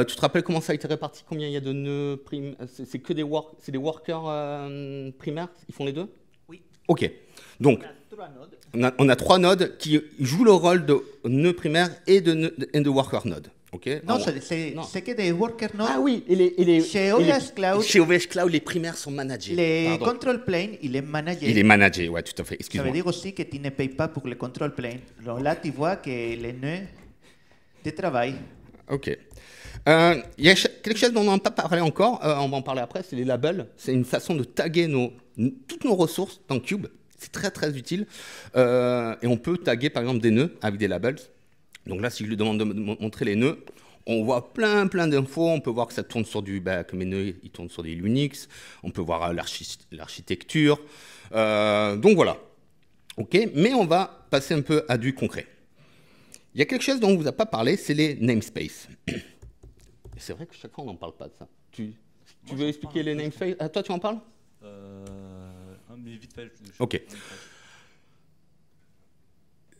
Tu te rappelles comment ça a été réparti? Combien il y a de nœuds primaires? C'est que des workers primaires? Ils font les deux? Oui. OK. Donc, on a 3 nodes qui jouent le rôle de nœud primaire et de worker node. Okay. Non, c'est que des worker nodes. Ah oui, et chez OVH Cloud, chez OVH Cloud, les primaires sont managés. Le control plane, il est managé. Il est managé, ouais, tout à fait. Ça veut dire aussi que tu ne payes pas pour le control plane. Alors là, tu vois que les nœuds de travail. OK. Il y a quelque chose dont on n'a pas parlé encore, on va en parler après, c'est les labels. C'est une façon de taguer toutes nos ressources dans Cube. C'est très très utile. Et on peut taguer par exemple des nœuds avec des labels. Donc là, si je lui demande de montrer les nœuds, on voit plein d'infos. On peut voir que ça tourne sur que mes nœuds ils tournent sur des Linux. On peut voir l'architecture. Donc voilà. OK, mais on va passer un peu à du concret. Il y a quelque chose dont on ne vous a pas parlé, c'est les namespaces. C'est vrai que chaque fois, on n'en parle pas de ça. Tu veux expliquer les namespaces? Toi, tu en parles? Mais vite fait. OK.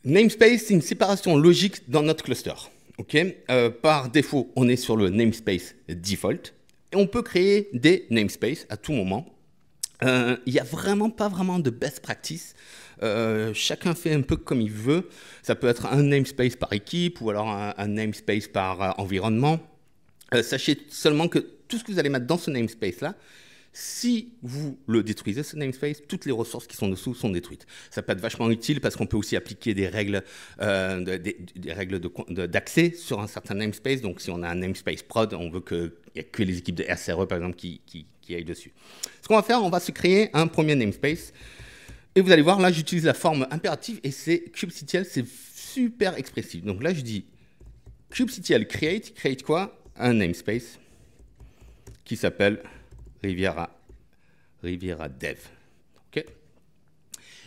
Namespace, c'est une séparation logique dans notre cluster. Okay, par défaut, on est sur le namespace default. Et on peut créer des namespaces à tout moment. Il n'y a vraiment pas de best practice. Chacun fait un peu comme il veut. Ça peut être un namespace par équipe ou alors un namespace par environnement. Sachez seulement que tout ce que vous allez mettre dans ce namespace-là, si vous le détruisez, ce namespace, toutes les ressources qui sont dessous sont détruites. Ça peut être vachement utile parce qu'on peut aussi appliquer des règles d'accès sur un certain namespace. Donc, si on a un namespace prod, on veut qu'il n'y ait que les équipes de SRE, par exemple, qui aillent dessus. Ce qu'on va faire, on va se créer un premier namespace. Et vous allez voir, là, j'utilise la forme impérative et c'est kubectl, c'est super expressif. Donc là, je dis kubectl create. Create quoi? Un namespace qui s'appelle Riviera Dev. Okay.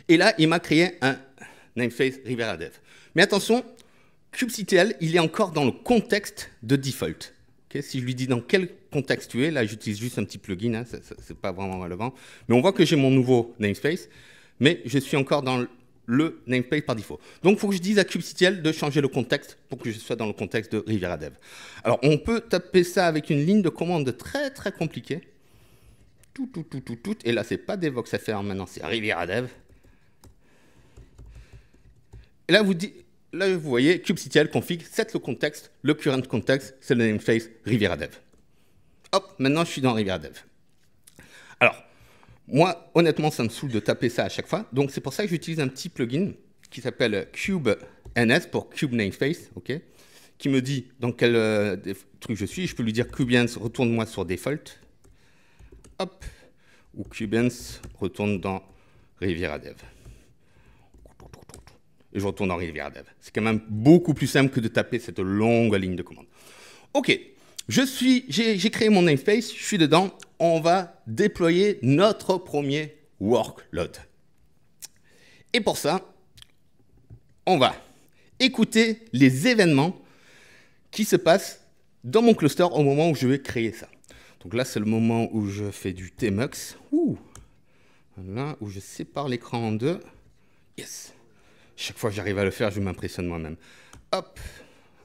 Et là, il m'a créé un namespace Riviera Dev. Mais attention, kubectl, il est encore dans le contexte de default. Okay. Si je lui dis dans quel contexte tu es, là, j'utilise juste un petit plugin, hein, ce n'est pas vraiment relevant. Mais on voit que j'ai mon nouveau namespace, mais je suis encore dans le namespace par défaut. Donc, il faut que je dise à kubectl de changer le contexte pour que je sois dans le contexte de Riviera Dev. Alors, on peut taper ça avec une ligne de commande très, très compliquée. Et là, c'est pas DevOxFR maintenant, c'est Riviera Dev. Et là, vous voyez, kubectl config, set le contexte, le current context, c'est le namespace Riviera Dev. Hop, maintenant, je suis dans Riviera Dev. Alors, moi, honnêtement, ça me saoule de taper ça à chaque fois. Donc, c'est pour ça que j'utilise un petit plugin qui s'appelle KubeNS pour Kube Namespace, okay, qui me dit dans quel truc je suis. Je peux lui dire kubens, retourne-moi sur default. Hop, ou kubens, retourne dans Riviera Dev. Et je retourne dans Riviera Dev. C'est quand même beaucoup plus simple que de taper cette longue ligne de commande. OK, j'ai créé mon namespace, je suis dedans. On va déployer notre premier workload. Et pour ça, on va écouter les événements qui se passent dans mon cluster au moment où je vais créer ça. Donc là, c'est le moment où je fais du tmux. Là, où je sépare l'écran en deux. Yes. Chaque fois que j'arrive à le faire, je m'impressionne moi-même. Hop,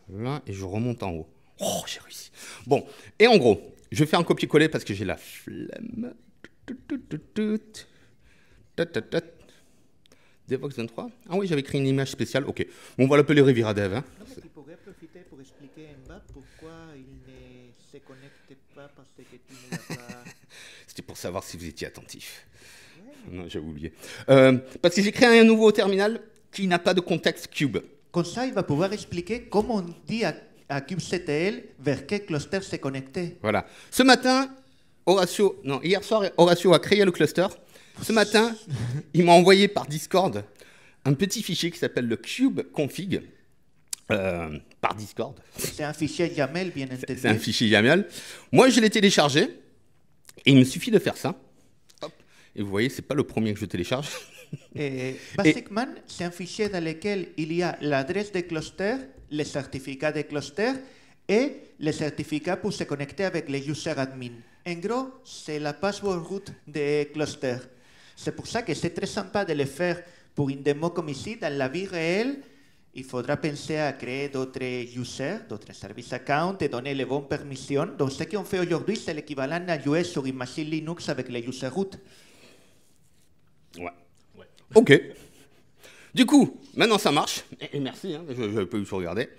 là, et je remonte en haut. Oh, j'ai réussi. Bon, et en gros, je fais un copier-coller parce que j'ai la flemme. Devox 23. Ah oui, j'avais créé une image spéciale. OK. Bon, on va l'appeler Riviera Dev. Hein. Non, mais tu pourrais profiter pour expliquer en bas pourquoi il ne se connecte pas parce que tu ne l'as pas... C'était pour savoir si vous étiez attentif. Ouais. Non, j'avais oublié. Parce que j'ai créé un nouveau terminal qui n'a pas de contexte Cube. Comme ça, il va pouvoir expliquer comment on dit à kubectl vers quel cluster se connecter. Voilà. Ce matin, hier soir, Horacio a créé le cluster. Ce matin, il m'a envoyé par Discord un petit fichier qui s'appelle le kubeconfig par Discord. C'est un fichier YAML, bien entendu. C'est un fichier YAML. Moi, je l'ai téléchargé et il me suffit de faire ça. Hop. Et vous voyez, ce n'est pas le premier que je télécharge. Basiquement, c'est un fichier dans lequel il y a l'adresse des clusters, les certificats des clusters et les certificats pour se connecter avec les user admin. En gros, c'est la password root des clusters. C'est pour ça que c'est très sympa de le faire Pour une démo comme ici, dans la vie réelle, il faudra penser à créer d'autres users, d'autres service accounts et donner les bonnes permissions. Donc ce qu'on fait aujourd'hui, c'est l'équivalent à jouer sur une machine Linux avec les user root. Ouais. Ok. Du coup, maintenant ça marche. Et merci, hein, je peux vous regarder.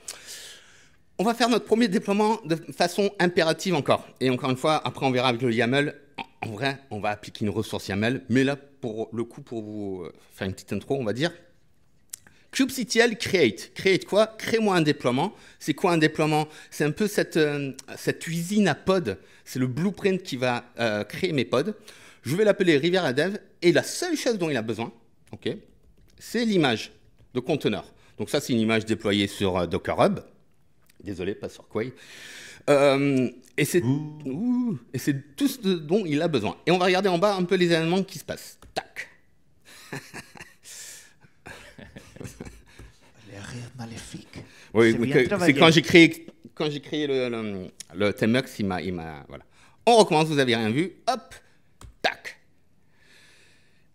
On va faire notre premier déploiement de façon impérative encore. Et encore une fois, après on verra avec le YAML. En vrai, on va appliquer une ressource YAML. Mais là, pour le coup, pour vous faire une petite intro, on va dire kubectl create. Create quoi? Crée-moi un déploiement. C'est quoi un déploiement? C'est un peu cette usine à pod. C'est le blueprint qui va créer mes pods. Je vais l'appeler Riviera Dev. Et la seule chose dont il a besoin, okay, c'est l'image de conteneur. Donc ça, c'est une image déployée sur Docker Hub. Désolé, pas sur Quay. Et c'est tout ce dont il a besoin. Et on va regarder en bas un peu les éléments qui se passent. Tac. Les rires maléfiques. Oui, c'est quand j'ai créé le Tmux, il m'a voilà. On recommence, vous n'avez rien vu. Hop, tac.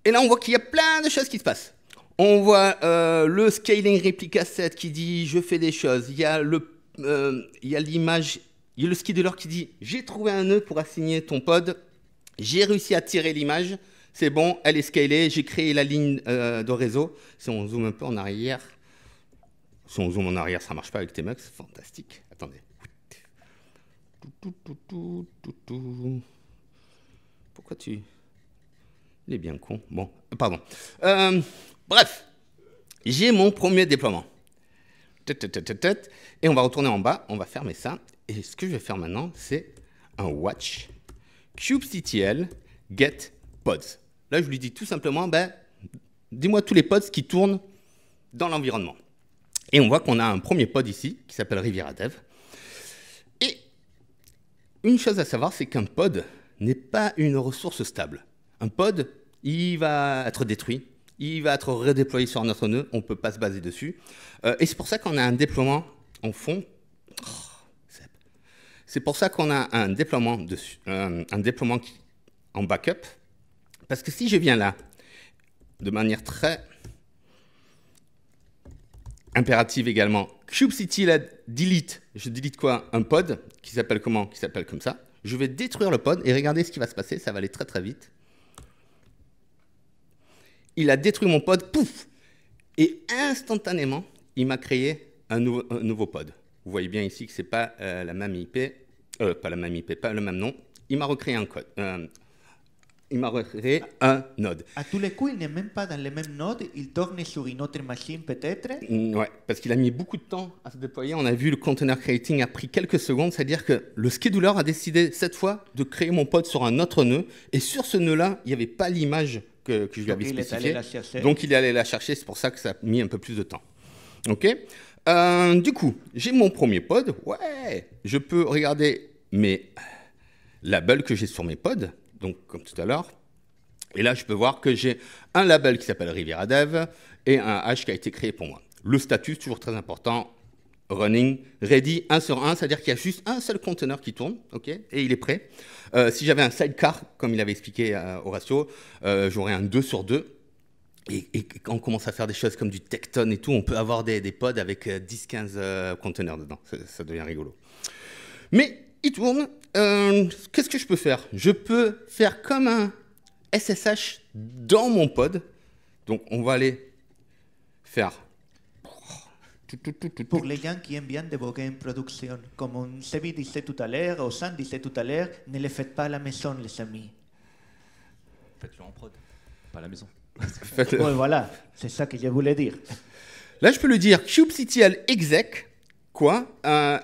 Et là, on voit qu'il y a plein de choses qui se passent. On voit le scaling replica set qui dit je fais des choses. Il y a l'image, il y a le scheduler qui dit j'ai trouvé un nœud pour assigner ton pod. J'ai réussi à tirer l'image. C'est bon, elle est scalée. J'ai créé la ligne de réseau. Si on zoome un peu en arrière, ça ne marche pas avec Tmux. Fantastique. Attendez. Pourquoi tu... Il est bien con. Bon, pardon. Bref, j'ai mon premier déploiement. Et on va retourner en bas, on va fermer ça. Et ce que je vais faire maintenant, c'est un watch kubectl get pods. Là, je lui dis tout simplement, dis-moi tous les pods qui tournent dans l'environnement. Et on voit qu'on a un premier pod ici, qui s'appelle Riviera Dev. Et une chose à savoir, c'est qu'un pod n'est pas une ressource stable. Un pod, il va être détruit, il va être redéployé sur notre nœud, on ne peut pas se baser dessus. Et c'est pour ça qu'on a un déploiement en fond. C'est pour ça qu'on a un déploiement en backup. Parce que si je viens là, de manière très impérative également, kubectl delete, je delete quoi? Un pod qui s'appelle comment? Qui s'appelle comme ça. Je vais détruire le pod et regardez ce qui va se passer, ça va aller très très vite. Il a détruit mon pod, pouf! Et instantanément, il m'a créé un nouveau pod. Vous voyez bien ici que ce n'est pas la même IP, pas le même nom. Il m'a recréé un code. Il m'a recréé un node. À tous les coups, il n'est même pas dans le même node, il tourne sur une autre machine peut-être. Ouais, parce qu'il a mis beaucoup de temps à se déployer. On a vu le container creating a pris quelques secondes, c'est-à-dire que le scheduler a décidé cette fois de créer mon pod sur un autre nœud. Et sur ce nœud-là, il n'y avait pas l'image que je lui avais spécifiée. Donc il est allé la chercher, c'est pour ça que ça a mis un peu plus de temps. Ok. Du coup, j'ai mon premier pod. Ouais, je peux regarder mes labels que j'ai sur mes pods. Donc, comme tout à l'heure. Et là, je peux voir que j'ai un label qui s'appelle Riviera Dev et un hash qui a été créé pour moi. Le statut, toujours très important, running, ready, 1 sur 1, c'est-à-dire qu'il y a juste un seul conteneur qui tourne, ok, et il est prêt. Si j'avais un sidecar, comme il avait expliqué Horacio, j'aurais un 2 sur 2. Et quand on commence à faire des choses comme du Tecton et tout, on peut avoir des pods avec 10-15 conteneurs dedans. Ça devient rigolo. Mais il tourne. Qu'est-ce que je peux faire? Je peux faire comme un SSH dans mon pod. Donc, on va aller faire... Pour les gens qui aiment bien déboguer en production, comme on Sebi disait tout à l'heure, ou Sam disait tout à l'heure, ne le faites pas à la maison, les amis. Faites-le en prod, pas à la maison. Ouais, voilà, c'est ça que je voulais dire. Là, je peux le dire kubectl exec, quoi,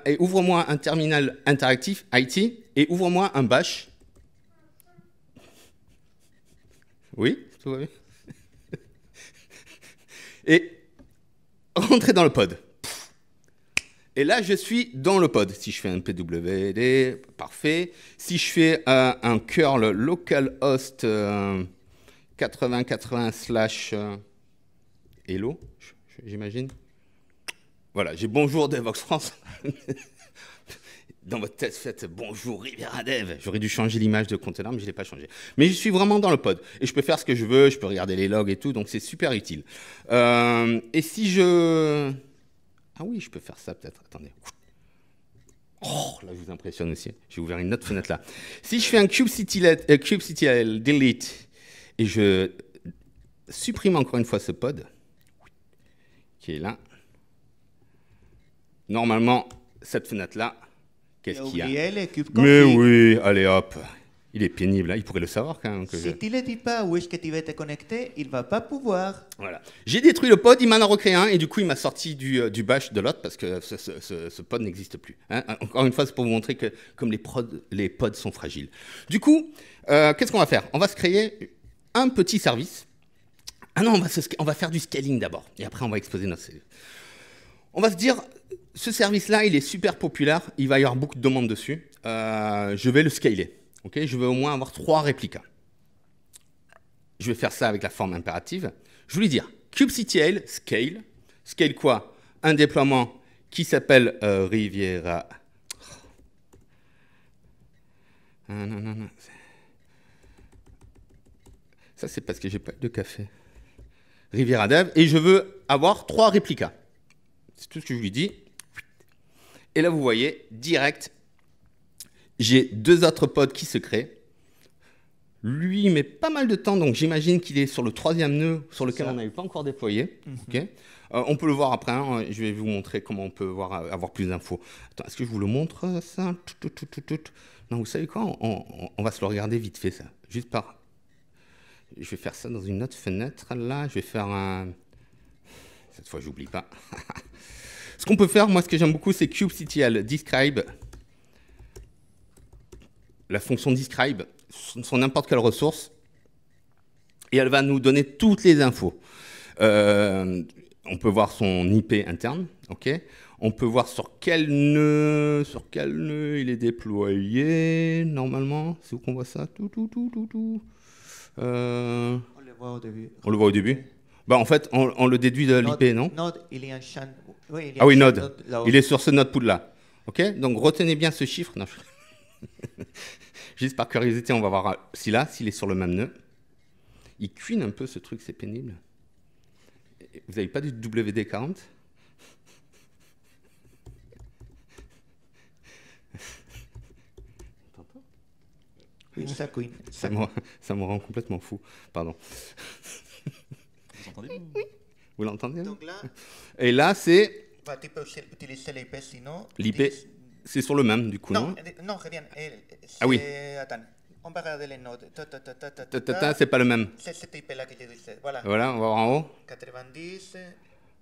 et ouvre-moi un terminal interactif, IT, et ouvre-moi un bash. Oui, tout va bien. Et rentrer dans le pod. Et là, je suis dans le pod. Si je fais un pwd, parfait. Si je fais un curl localhost 8080 / hello, j'imagine. Voilà, j'ai bonjour Devox France. dans votre tête, faites bonjour Riviera Dev. J'aurais dû changer l'image de conteneur, mais je ne l'ai pas changé. Mais je suis vraiment dans le pod. Et je peux faire ce que je veux, je peux regarder les logs et tout, donc c'est super utile. Et si je... Ah oui, je peux faire ça peut-être. Attendez. Oh, là, je vous impressionne aussi. J'ai ouvert une autre fenêtre là. Si je fais un kubectl delete et je supprime encore une fois ce pod, qui est là, normalement, cette fenêtre-là, qu'est-ce qu'il y a? Mais oui, allez hop. Il est pénible, là. Il pourrait le savoir quand même. Si tu ne le dis pas où est-ce que tu vas te connecter, il ne va pas pouvoir. Voilà. J'ai détruit le pod, il m'en a recréé un, et du coup, il m'a sorti du bash de l'autre, parce que ce pod n'existe plus. Hein. Encore une fois, c'est pour vous montrer que comme les pods sont fragiles. Du coup, qu'est-ce qu'on va faire? On va se créer un petit service. Ah non, on va faire du scaling d'abord, et après, on va exposer notre cellule. On va se dire, ce service-là, il est super populaire, il va y avoir beaucoup de demandes dessus. Je vais le scaler. Okay, je veux au moins avoir 3 réplicas. Je vais faire ça avec la forme impérative. Je voulais dire kubectl scale. Scale quoi? Un déploiement qui s'appelle Riviera. Non. Ça, c'est parce que j'ai pas eu de café. Riviera Dev. Et je veux avoir 3 réplicas. C'est tout ce que je lui dis. Et là, vous voyez, direct, j'ai 2 autres pods qui se créent. Lui, il met pas mal de temps, donc j'imagine qu'il est sur le 3e nœud sur lequel on n'avait pas encore déployé. Okay. On peut le voir après, hein. Je vais vous montrer comment on peut avoir plus d'infos. Attends, est-ce que je vous le montre, ça? Non, vous savez quoi? On va se le regarder vite fait, ça. Juste par... Je vais faire ça dans une autre fenêtre, là. Je vais faire un... Cette fois, j'oublie pas. Ce qu'on peut faire, moi, ce que j'aime beaucoup, c'est kubectl describe. La fonction describe sur n'importe quelle ressource, et elle va nous donner toutes les infos. On peut voir son IP interne, ok. On peut voir sur quel nœud il est déployé, normalement. C'est où qu'on voit ça? On le voit au début. On le voit au début. Bah, en fait, on le déduit de l'IP, non? Node, il y a un champ. Oui, il y a ah oui, node. Node. Il est sur ce node pool-là. Ok. Donc, retenez bien ce chiffre. Non, juste par curiosité, on va voir s'il est sur le même nœud. Il cuine un peu ce truc, c'est pénible. Vous n'avez pas du WD-40? Oui, ça cuine. Ça me rend complètement fou. Pardon. Vous entendez? Oui. Vous l'entendez? Donc là, et là, c'est... Bah, tu peux aussi utiliser l'IP sinon. L'IP, c'est sur le même, du coup, non? Non, reviens. Ah oui. Attends, on va regarder les nodes. C'est pas le même. C'est cette IP-là que je disais. Voilà. Voilà, on va voir en haut. 90,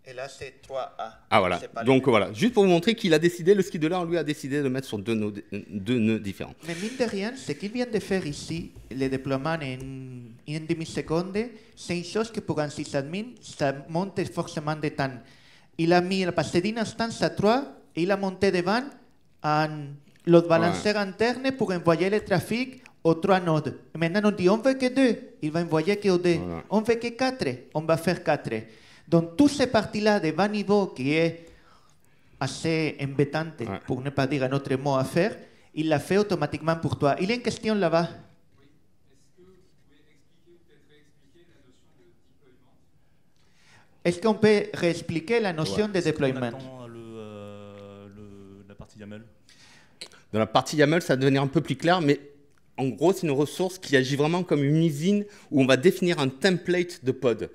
et là, c'est 3A. Ah voilà. Donc voilà, juste pour vous montrer qu'il a décidé, le scheduler, lui, a décidé de le mettre sur deux nœuds différents. Mais mine de rien, ce qu'il vient de faire ici, le déploiement en une demi-seconde, c'est une chose que pour un sysadmin, ça monte forcément de temps. Il a passé d'une instance à 3 et il a monté devant un load balancer interne pour envoyer le trafic aux 3 nodes. Maintenant, on dit on veut que 2, il va envoyer que 2. Voilà. On veut que 4, on va faire 4. Donc, toute cette partie-là de bas niveau qui est assez embêtante, pour ne pas dire un autre mot à faire, il l'a fait automatiquement pour toi. Il y a une question là-bas. Oui. Est-ce que vous pouvez expliquer ou peut-être réexpliquer la notion de deployment? Est-ce qu'on peut réexpliquer la notion de deployment? Dans la partie YAML. Dans la partie YAML, ça va devenir un peu plus clair, mais en gros, c'est une ressource qui agit vraiment comme une usine où on va définir un template de pod.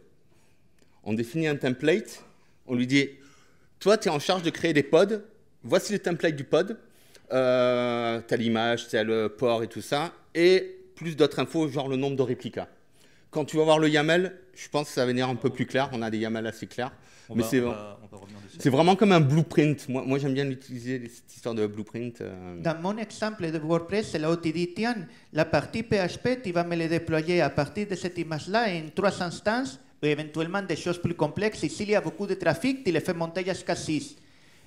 On définit un template, on lui dit, toi, tu es en charge de créer des pods, voici le template du pod, t'as l'image, t'as le port et tout ça, et plus d'autres infos, genre le nombre de réplicas. Quand tu vas voir le YAML, je pense que ça va venir un peu plus clair, on a des YAML assez clairs, mais c'est vraiment comme un blueprint. Moi j'aime bien utiliser cette histoire de blueprint. Dans mon exemple de WordPress, c'est là où tu dis, tiens, la partie PHP, tu vas me le déployer à partir de cette image-là en 3 instances, ou éventuellement des choses plus complexes. Et s'il y a beaucoup de trafic, tu les fais monter jusqu'à 6.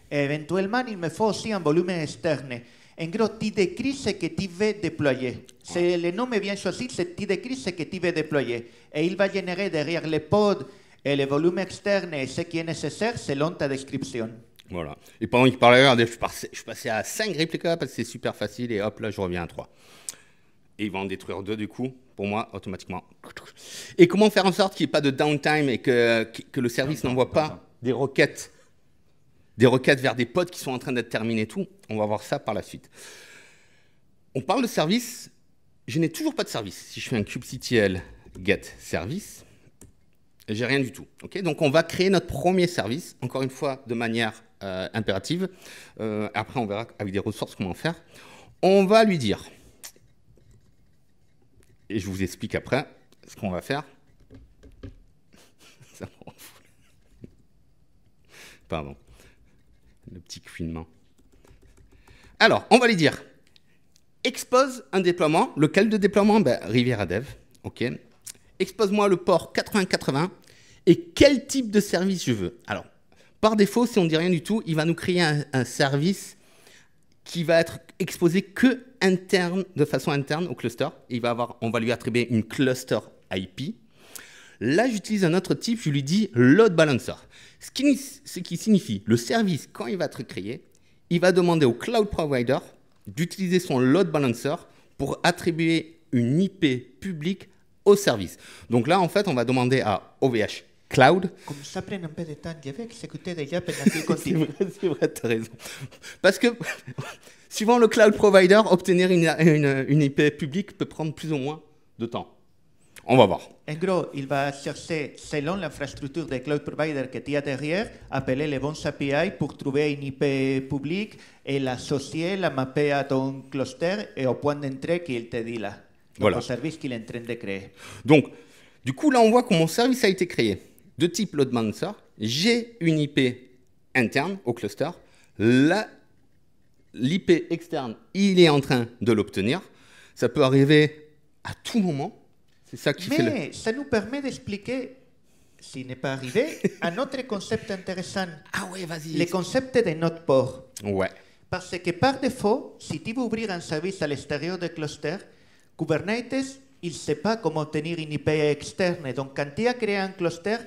Et éventuellement, il me faut aussi un volume externe. En gros, tu décris ce que tu veux déployer. C'est le nom est bien choisi, c'est tu décris ce que tu veux déployer. Et il va générer derrière les pods et le volume externe et ce qui est nécessaire selon ta description. Voilà. Et pendant qu'il parlait, regardez, je passais à 5 réplicas parce que c'est super facile et hop, là, je reviens à 3. Et il va en détruire 2 du coup, pour moi, automatiquement. Et comment faire en sorte qu'il n'y ait pas de downtime et que le service n'envoie pas des requêtes vers des pods qui sont en train d'être terminés et tout. On va voir ça par la suite. On parle de service. Je n'ai toujours pas de service. Si je fais un kubectl get service, j'ai rien du tout. Okay, donc, on va créer notre premier service, encore une fois, de manière impérative. Après, on verra avec des ressources comment faire. On va lui dire, et je vous explique après ce qu'on va faire. Ça me rend fou. Pardon. Le petit couinement. Alors, on va lui dire, expose un déploiement. Lequel de déploiement? Riviera Dev. OK. Expose-moi le port 8080 et quel type de service je veux. Alors, par défaut, si on ne dit rien du tout, il va nous créer un service qui va être exposé que interne, de façon interne au cluster. On va lui attribuer une cluster IP. Là, j'utilise un autre type, je lui dis load balancer. Ce qui signifie, le service, quand il va être créé, il va demander au cloud provider d'utiliser son load balancer pour attribuer une IP publique au service. Donc là, en fait, on va demander à OVH Cloud. Comme ça prend un peu de temps, j'avais exécuté déjà pendant qu'il continue. C'est vrai, tu as raison. Parce que, suivant le cloud provider, obtenir une IP publique peut prendre plus ou moins de temps. On va voir. En gros, il va chercher, selon l'infrastructure de cloud provider que tu as derrière, appeler les bons API pour trouver une IP publique et l'associer, la mapper à ton cluster et au point d'entrée qu'il te dit là. Donc, Voilà. au service qu'il est en train de créer. Donc, du coup, là, on voit que mon service a été créé de type load balancer. J'ai une IP interne au cluster. L'IP externe, il est en train de l'obtenir. Ça peut arriver à tout moment. C'est ça qui fait Mais ça nous permet d'expliquer, s'il n'est pas arrivé, un autre concept intéressant. Ah ouais, vas-y. Le concept de node port. Ouais. Parce que par défaut, si tu veux ouvrir un service à l'extérieur du cluster, Kubernetes, il ne sait pas comment obtenir une IP externe. Et donc, quand tu as créé un cluster,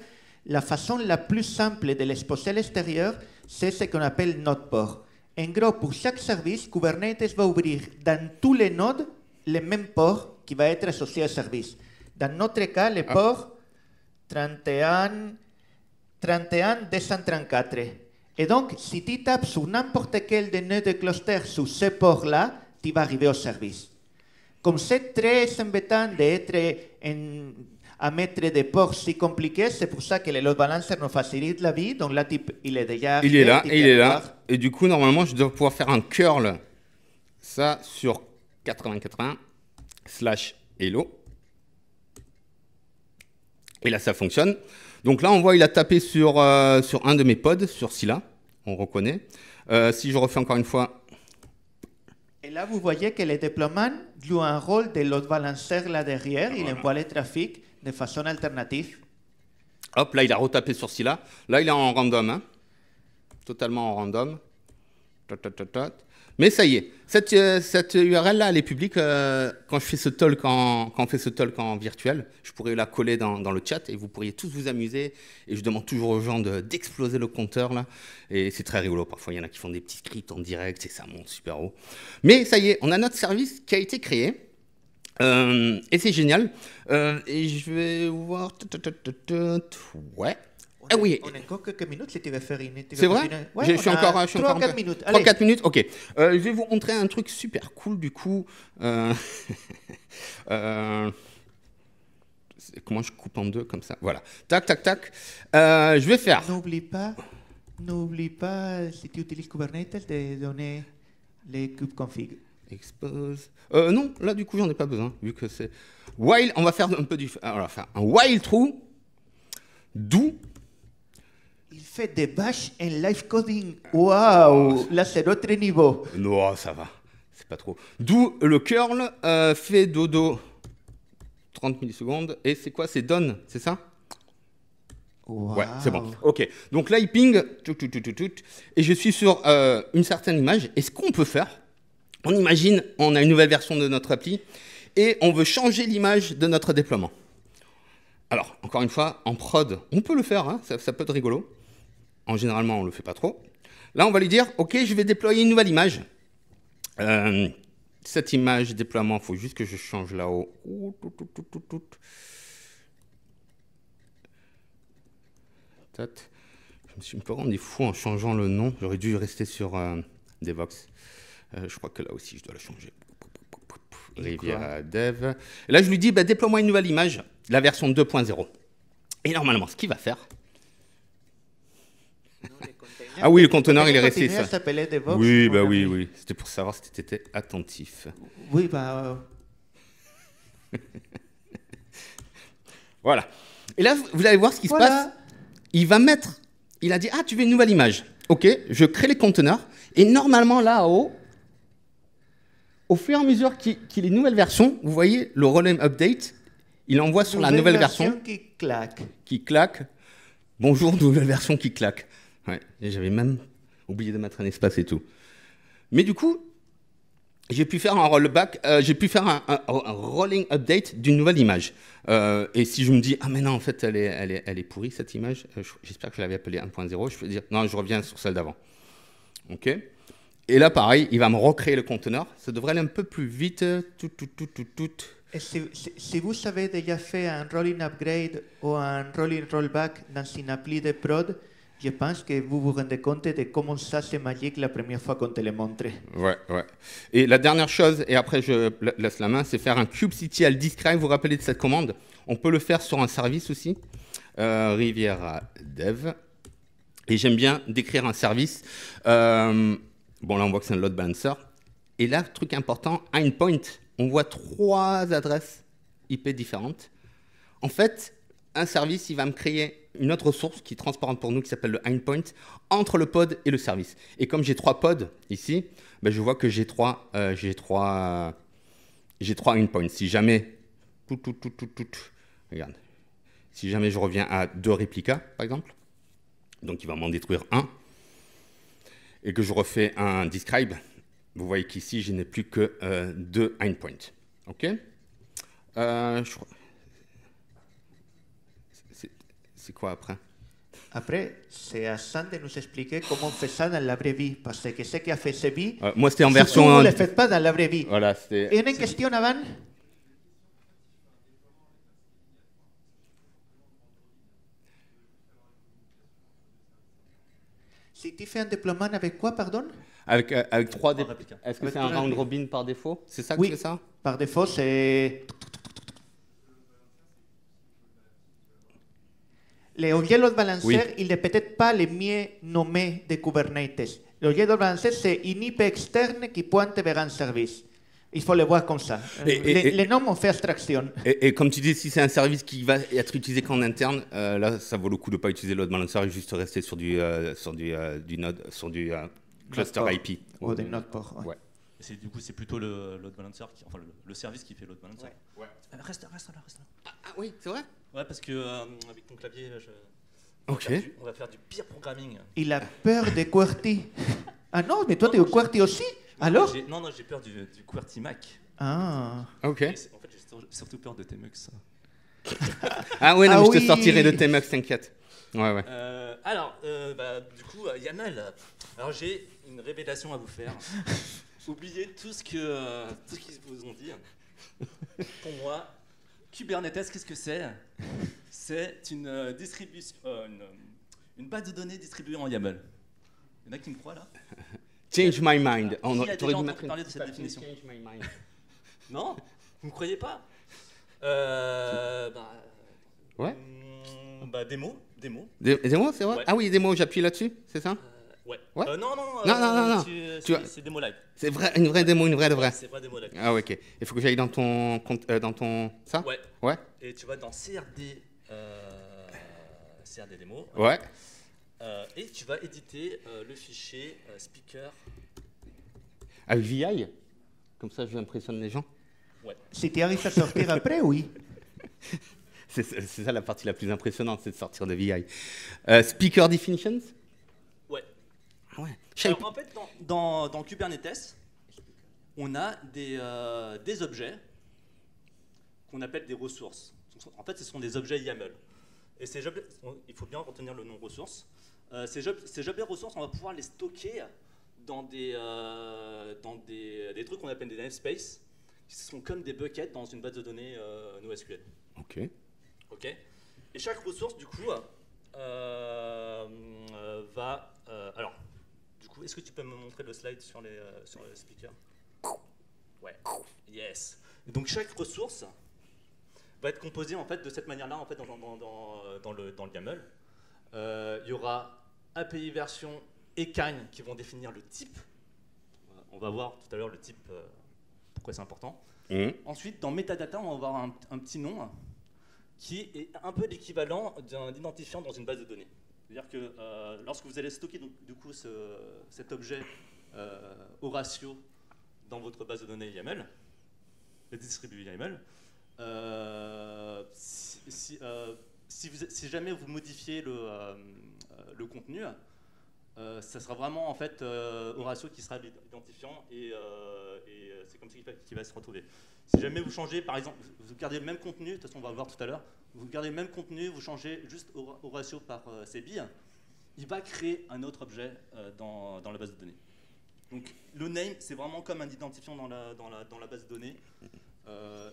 la façon la plus simple de l'exposer à l'extérieur, c'est ce qu'on appelle node port. En gros, pour chaque service, Kubernetes va ouvrir dans tous les nodes le même port qui va être associé au service. Dans notre cas, le port 31.234. Et donc, si tu tapes sur n'importe quel des nœuds de cluster sur ce port-là, tu vas arriver au service. Comme c'est très embêtant à mettre des ports si compliqués, c'est pour ça que le load balancer nous facilite la vie. Donc là, il est déjà Il est là, tu et il peux est là. voir. Et du coup, normalement, je dois pouvoir faire un curl. Ça sur 8080/hello. Et là, ça fonctionne. Donc là, on voit, il a tapé sur un de mes pods, sur Scylla. On reconnaît. Si je refais encore une fois. Et là, vous voyez que le déploiement joue un rôle de load balancer là derrière. Il envoie le trafic de façon alternative. Hop, là, il a retapé sur Scylla. Là, il est en random. Hein. Totalement en random. Mais ça y est, cette URL-là, elle est publique. Quand je fais ce talk quand on fait ce talk en virtuel, je pourrais la coller dans le chat et vous pourriez tous vous amuser. Et je demande toujours aux gens d'exploser le compteur là. Et c'est très rigolo. Parfois, il y en a qui font des petits scripts en direct et ça monte super haut. Mais ça y est, on a notre service qui a été créé. Et c'est génial. Et je vais voir. Ouais. Ah oui. On a encore quelques minutes si tu veux faire une. C'est vrai? Ouais, Je suis encore 3-4 minutes. 3-4 minutes, ok. Je vais vous montrer un truc super cool du coup. Comment je coupe en deux comme ça? Voilà. Tac, tac, tac. Je vais faire. N'oublie pas, si tu utilises Kubernetes, de donner les kubeconfig. Expose. Non, là du coup, j'en ai pas besoin. Vu que c'est. While, on va faire un peu du. Alors, on va faire un while true. Do. Il fait des bash en live coding. Waouh! Là, c'est l'autre niveau. Non, ça va. C'est pas trop. D'où le curl fait dodo 30 millisecondes. Et c'est quoi? C'est done, c'est ça? Wow. Ouais, c'est bon. Ok. Donc là, il ping. Et je suis sur une certaine image. Et ce qu'on peut faire, on imagine, on a une nouvelle version de notre appli et on veut changer l'image de notre déploiement. Alors, encore une fois, en prod, on peut le faire. Hein, ça peut être rigolo. En généralement, on ne le fait pas trop. Là, on va lui dire, OK, je vais déployer une nouvelle image. Cette image déploiement, il faut juste que je change là-haut. Je me suis un peu rendu fou en changeant le nom. J'aurais dû rester sur Devox. Je crois que là aussi, je dois le changer. Riviera Dev. Et là, je lui dis, bah, déploie-moi une nouvelle image, la version 2.0. Et normalement, ce qu'il va faire... Ah oui, le conteneur, il est resté ça. Oui, bah oui, oui. C'était pour savoir si tu étais attentif. Oui, bah... Voilà. Et là, vous allez voir ce qui se passe. Il va mettre... Il a dit, ah, tu veux une nouvelle image. OK, je crée les conteneurs. Et normalement, là-haut, au fur et à mesure qu'il y a une nouvelle version, vous voyez, le Rollup Update, il envoie sur la nouvelle version. Qui claque. Qui claque. Bonjour, nouvelle version qui claque. Ouais, et j'avais même oublié de mettre un espace et tout. Mais du coup, j'ai pu faire un rollback, j'ai pu faire un rolling update d'une nouvelle image. Et si je me dis, ah mais non, en fait, elle est pourrie cette image, j'espère que je l'avais appelée 1.0, je peux dire, non, je reviens sur celle d'avant. OK. Et là, pareil, il va me recréer le conteneur. Ça devrait aller un peu plus vite. Et si vous avez déjà fait un rolling upgrade ou un rolling rollback dans une appli de prod, je pense que vous vous rendez compte de comment ça c'est magique la première fois qu'on te le montre. Ouais, ouais. Et la dernière chose, et après je laisse la main, c'est faire un kubectl describe. Vous vous rappelez de cette commande? On peut le faire sur un service aussi, Riviera Dev. Et j'aime bien décrire un service. Bon, là, on voit que c'est un load balancer. Et là, truc important, endpoint, on voit 3 adresses IP différentes. En fait, un service, il va me créer une autre ressource qui est transparente pour nous, qui s'appelle le endpoint, entre le pod et le service. Et comme j'ai 3 pods ici, ben, je vois que j'ai 3 endpoints. Si jamais, regarde, si jamais je reviens à 2 réplicas, par exemple, donc il va m'en détruire un, et que je refais un describe, vous voyez qu'ici, je n'ai plus que 2 endpoints. OK. C'est quoi après? Après, c'est à Sam de nous expliquer comment on fait ça dans la vraie vie. Parce que ce qui a fait cette vie, moi, c'était en si version... vous ne le faites pas dans la vraie vie. Voilà, c'était... Et une question avant? Si tu fais un déploiement avec quoi, pardon? Avec 3 réplicas. Est-ce que Avec c'est un 3 round réplicas. robin par défaut? C'est ça que Oui, c'est ça? par défaut, c'est... L'objet load balancer, Oui. il n'est peut-être pas le mieux nommé de Kubernetes. L'objet load balancer, c'est une IP externe qui pointe vers un service. Il faut le voir comme ça. Les noms ont fait abstraction. Et comme tu dis, si c'est un service qui va être utilisé qu'en interne, là, ça vaut le coup de ne pas utiliser load balancer et juste rester sur du node, sur du cluster IP. Ou des nodes port. Ouais. Du coup, c'est plutôt le load balancer, enfin le service qui fait load balancer. Ouais. Reste là. Ah oui, c'est vrai? Ouais, parce que avec ton clavier, Ok. on va faire du pire programming. Il a peur de QWERTY. Ah non, mais toi, tu es au QWERTY aussi? Alors? Non, j'ai peur du QWERTY Mac. Ah. Ok. En fait, j'ai surtout peur de Tmux. Ah ouais, non, Ah mais je oui. te sortirai de Tmux, t'inquiète. Ouais. Alors, du coup, YAML. Alors, j'ai une révélation à vous faire. Oubliez tout ce qu'ils vous ont dit. Pour moi, Kubernetes, qu'est-ce que c'est? C'est une distribution, une base de données distribuée en YAML. Il y en a qui me croient là? Change my mind. Qui a déjà T'aurais dû entendu mettre parler de cette définition? Change my mind. Non? Vous me croyez pas? Ouais. Démo. Des mots, c'est vrai? Ouais. Ah oui, des mots, j'appuie là-dessus, c'est ça? Ouais. Ouais. Non. Non. C'est démo live. C'est vrai, une vraie démo, une vraie de vraie. C'est pas démo live. Ah ouais, ok. Il faut que j'aille dans ton compte, dans ton ça? Ouais. Ouais. Et tu vas dans CRD démo. Ouais. Et tu vas éditer le fichier speaker. Avec VI? Comme ça, je impressionne les gens. Ouais. Si tu arrives à sortir après, oui. C'est ça la partie la plus impressionnante, c'est de sortir de VI. Speaker definitions? Ouais. Ah ouais. Alors, en fait, dans Kubernetes, on a des objets qu'on appelle des ressources. En fait, ce sont des objets YAML. Et ces objets, il faut bien retenir le nom ressource. Ces objets ressources, on va pouvoir les stocker dans des trucs qu'on appelle des namespaces, qui sont comme des buckets dans une base de données NoSQL. Ok. Ok. Et chaque ressource, du coup, va... alors, du coup, est-ce que tu peux me montrer le slide sur le speaker? Ouais. Yes. Et donc chaque ressource va être composée en fait de cette manière-là en fait dans le YAML. Il y aura API version et kind qui vont définir le type. On va voir tout à l'heure le type, pourquoi c'est important. Ensuite, dans metadata, on va avoir un petit nom qui est un peu l'équivalent d'un identifiant dans une base de données. C'est-à-dire que lorsque vous allez stocker du coup cet objet Horatio dans votre base de données YAML, distribué YAML, si jamais vous modifiez le contenu, ça sera vraiment en fait Horatio qui sera l'identifiant et c'est comme ça qu'il va se retrouver. Si jamais vous changez, par exemple, vous gardez le même contenu, de toute façon on va le voir tout à l'heure, vous gardez le même contenu, vous changez juste Horatio par CB, il va créer un autre objet dans la base de données. Donc le name, c'est vraiment comme un identifiant dans la base de données,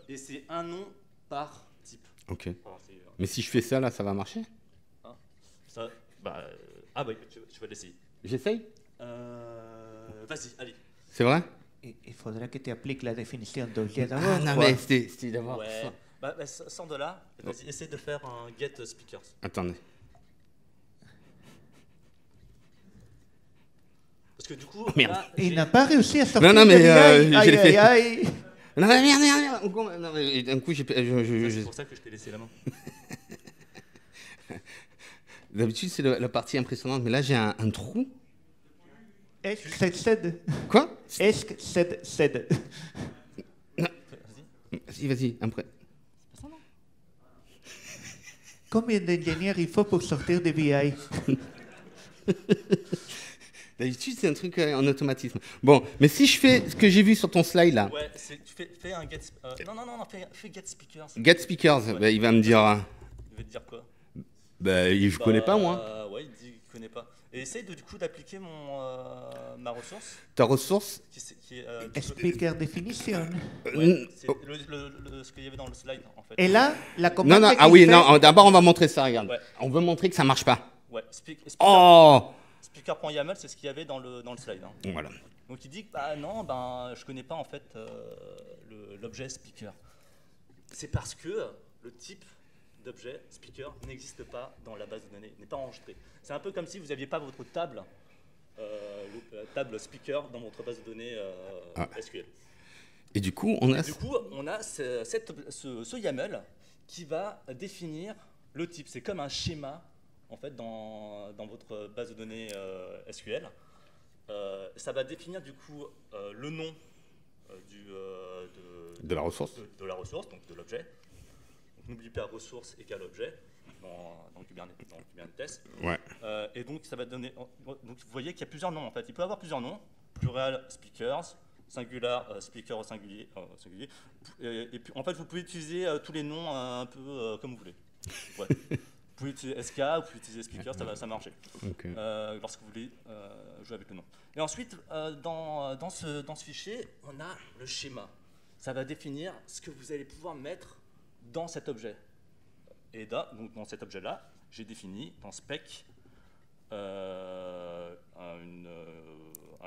et c'est un nom par type. Ok. Alors, mais si je fais ça, là, ça va marcher? Hein, ça, bah tu vas l'essayer. J'essaye? Vas-y, allez. C'est vrai? Il faudra que tu appliques la définition d'objet Ah d'abord. non, quoi. mais c'était d'abord. Ouais. Sors de là, vas-y, essaie de faire un get speakers. Attendez. Parce que du coup, Merde. là, Il n'a pas réussi à sortir Non, mais, de VI. je l'ai fait. Aïe. Non, mais merde. Non, mais d'un coup, c'est pour ça que je t'ai laissé la main. D'habitude, c'est la partie impressionnante, mais là, j'ai un trou. Est-ce que c'est cède? Quoi? Est-ce que c'est cède? Vas-y. Vas-y, après. Combien d'ingénieurs il faut pour sortir de VI? D'habitude, c'est un truc en automatisme. Bon, mais si je fais ce que j'ai vu sur ton slide, là, Ouais, tu fais un get. Non, fais get speakers. Get Speakers, Ouais. bah, il va me dire... Il veut te dire quoi? je connais pas, moi. Ouais, il dit qu'il connaît pas. Et essaye du coup d'appliquer ma ressource. Ta ressource? Qui est, Speaker definition. ouais, c'est Oh. ce qu'il y avait dans le slide en fait. Et là, la commande. Non, non, qu'il ah oui, fait- non, d'abord, on va montrer ça, regarde. Ouais. On veut montrer que ça marche pas. Ouais, Oh! speaker.yaml, c'est ce qu'il y avait dans le slide. Hein. Voilà. Donc il dit que je connais pas en fait l'objet speaker. C'est parce que le type d'objet speaker n'existe pas dans la base de données, n'est pas enregistré. C'est un peu comme si vous n'aviez pas votre table, table speaker dans votre base de données SQL. Et du coup, on a... Du coup, on a ce YAML qui va définir le type. C'est comme un schéma en fait dans votre base de données SQL. Ça va définir du coup le nom De la ressource. de la ressource, donc de l'objet. N'oubliez pas ressource égale objet dans Kubernetes. Ouais. Et donc ça va donner. Donc vous voyez qu'il y a plusieurs noms en fait. Il peut y avoir plusieurs noms. Plural speakers, singular speaker au singulier. Et puis en fait vous pouvez utiliser tous les noms un peu comme vous voulez. Ouais. Vous pouvez utiliser SK, vous pouvez utiliser speaker, ça va marcher. Okay. Lorsque vous voulez jouer avec le nom. Et ensuite dans ce fichier, on a le schéma. Ça va définir ce que vous allez pouvoir mettre dans cet objet. Et là, donc dans cet objet-là, j'ai défini dans spec un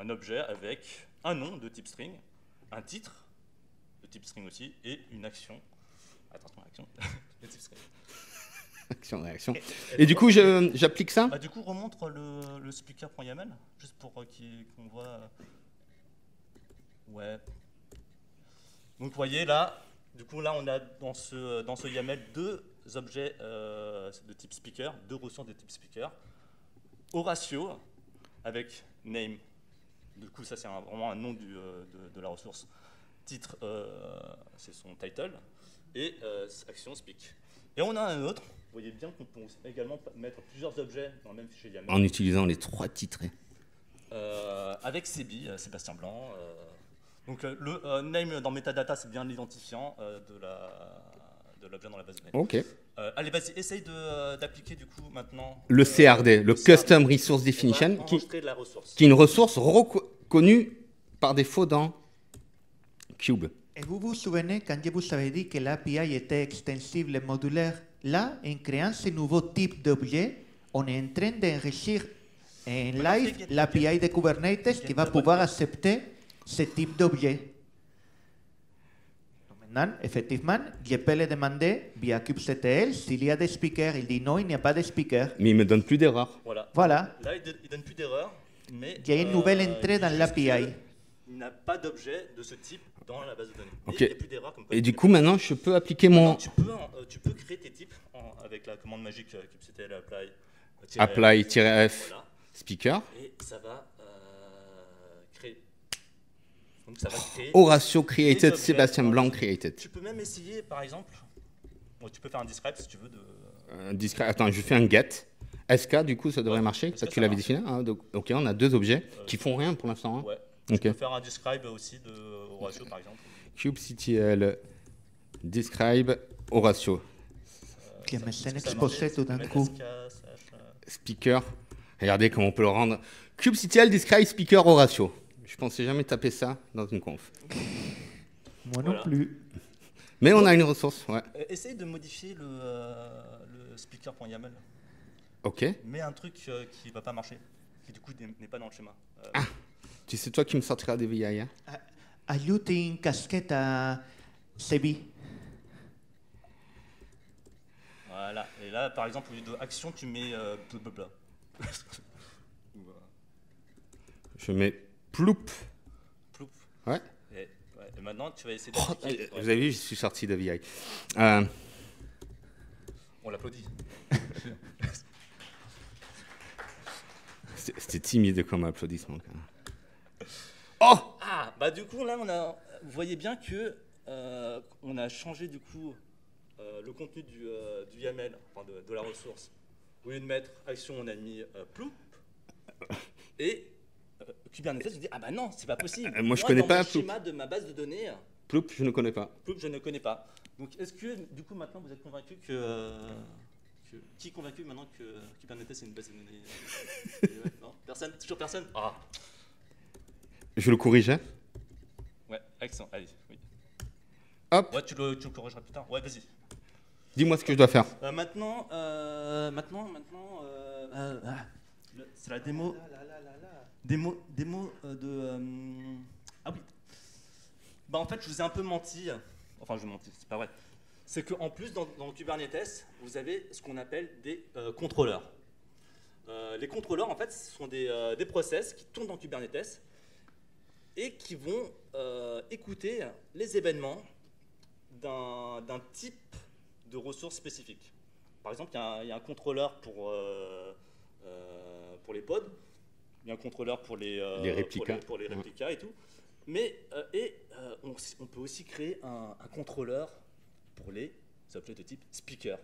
objet avec un nom de type string, un titre de type string aussi, et une action. Attention, action de type string. Action, réaction. Et du coup, j'applique ça? Du coup, remontre le speaker.yaml, juste pour qu'on voit. Ouais. Donc vous voyez là, du coup là on a dans ce YAML deux objets de type speaker, deux ressources de type speaker. Horatio avec name, du coup ça c'est vraiment un nom de la ressource. Titre, c'est son title, et action speak. Et on a un autre, vous voyez bien qu'on peut également mettre plusieurs objets dans le même fichier YAML. En utilisant les trois titrés. Avec Sebi, Sébastien Blanc. Donc le name dans metadata, c'est bien l'identifiant de de l'objet dans la base de données. Ok. Allez, vas-y, essaye d'appliquer du coup maintenant Le CRD, le Custom Resource On Definition, va qui enregistrer de la ressource. est une ressource reconnue par défaut dans Cube. Et vous vous souvenez quand je vous avais dit que l'API était extensible et modulaire? Là, en créant ce nouveau type d'objet, on est en train d'enrichir en live l'API de Kubernetes qui va pouvoir accepter ce type d'objet. Maintenant, effectivement, je peux le demander via kubectl s'il y a des speakers. Il dit non, il n'y a pas de speakers. Mais il me donne plus d'erreur. Voilà. Voilà. Là, il donne plus d'erreur, mais Il y a une nouvelle entrée il dit dans juste l'API. que Il n'a pas d'objet de ce type dans la base de données. Mais Ok. il n'y a plus d'erreur comme quoi. Et du coup, maintenant, je peux appliquer mon Tu peux créer tes types avec la commande magique kubectl apply apply-f voilà, speaker. et ça va créer. Donc ça va créer. Horatio des created, objets. Sébastien Blanc created. Tu peux même essayer, par exemple, bon, tu peux faire un describe si tu veux de. Attends, je fais un get. SK, du coup, ça devrait Ouais, marcher. SK, Ça, tu ça l'avais marche. défini. Ah, donc, ok, on a deux objets qui font rien pour l'instant. Hein. Ouais. Ok. Tu peux faire un describe aussi de Horatio, par exemple. kubectl describe Horatio Je me sens Est-ce que ça exposé marche? tout d'un Tu peux coup. mettre SK, speaker. Regardez comment on peut le rendre. kubectl describe speaker Horatio. Je pensais jamais taper ça dans une conf. Moi Voilà. non plus. Mais on a une ressource, ouais. Essaye de modifier le speaker.yaml. Ok. Mets un truc qui va pas marcher, qui du coup n'est pas dans le schéma. Tu sais toi qui me sortira des VI, hein. Ajoute une casquette à Sebi. Voilà. Et là, par exemple, au lieu de action, tu mets blablabla. Voilà. Je mets ploup. Ploup. Ouais. Et maintenant, tu vas essayer Oh, d'appliquer. vous avez vu, je suis sorti de VI. On l'applaudit. C'était timide comme applaudissement. Quand même. Oh! Ah, bah du coup, là, vous voyez bien que on a changé du coup le contenu du YAML, enfin de la ressource. Au lieu de mettre action, on a mis ploup. Et Kubernetes nous dit ah bah non, c'est pas possible. Moi, je connais dans pas mon ploup. schéma de ma base de données, Ploup, je ne connais pas. ploup, je ne connais pas. Donc est-ce que du coup maintenant vous êtes convaincu qui est convaincu maintenant que Kubernetes est une base de données ouais, non, personne, toujours personne. Ah. Je le corrige, hein. Ouais, accent, allez. Oui. Hop, Ouais, tu le corrigeras plus tard. Ouais, vas-y. dis-moi ce que je dois faire. Maintenant, c'est la démo. Démo de. Ah oui. Bah en fait, je vous ai un peu menti. Enfin, je menti, c'est pas vrai. C'est qu'en plus, dans Kubernetes, vous avez ce qu'on appelle des contrôleurs. Les contrôleurs, en fait, ce sont des process qui tournent dans Kubernetes et qui vont écouter les événements d'un type de ressources spécifiques. Par exemple, il y a un contrôleur pour les pods, il y a un contrôleur pour les réplicas. pour les réplicas et tout. Mais on peut aussi créer un contrôleur pour les objets de type speaker.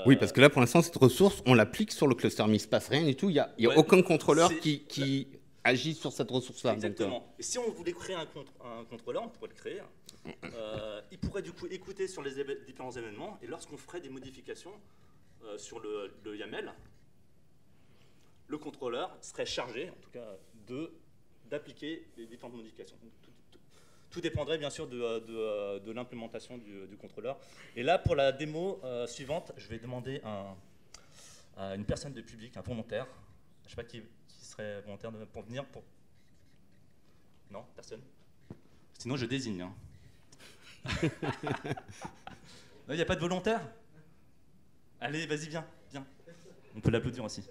Oui, parce que là, pour l'instant, cette ressource, on l'applique sur le cluster, mais il ne se passe rien du tout. Il n'y a Ouais, aucun contrôleur c'est- qui agit sur cette ressource-là. Donc, Exactement. Et si on voulait créer un contrôleur, on pourrait le créer. Il pourrait du coup écouter sur les différents événements et lorsqu'on ferait des modifications sur le YAML, le contrôleur serait chargé, en tout cas, d'appliquer les différentes modifications. Donc, tout dépendrait bien sûr de l'implémentation du contrôleur. Et là, pour la démo suivante, je vais demander à une personne de public, un volontaire, je ne sais pas qui serait volontaire pour venir. Non, personne. Sinon, je désigne. Hein. Il n'y a pas de volontaire? Allez, vas-y, viens. On peut l'applaudir aussi.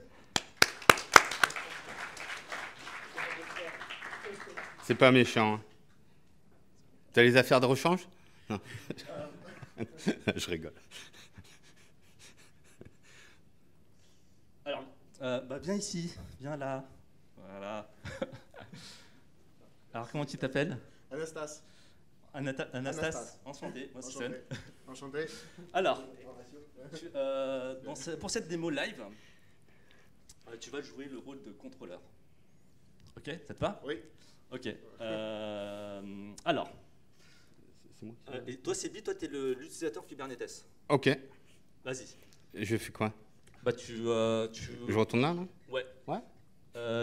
c'est pas méchant. Hein. T'as les affaires de rechange? Non. Je rigole. Alors, viens ici, viens là. Voilà. Alors, comment tu t'appelles? Anastas. Anastas. Enchanté, moi c'est Sven. Enchanté. Alors, pour cette démo live, tu vas jouer le rôle de contrôleur. Ok, ça te va? Oui. Ok. Alors, c'est moi. Et toi, Sébi, toi, tu es l'utilisateur Kubernetes. Ok. Vas-y. Je fais quoi? Bah, tu Je retourne là, non? Ouais. Ouais.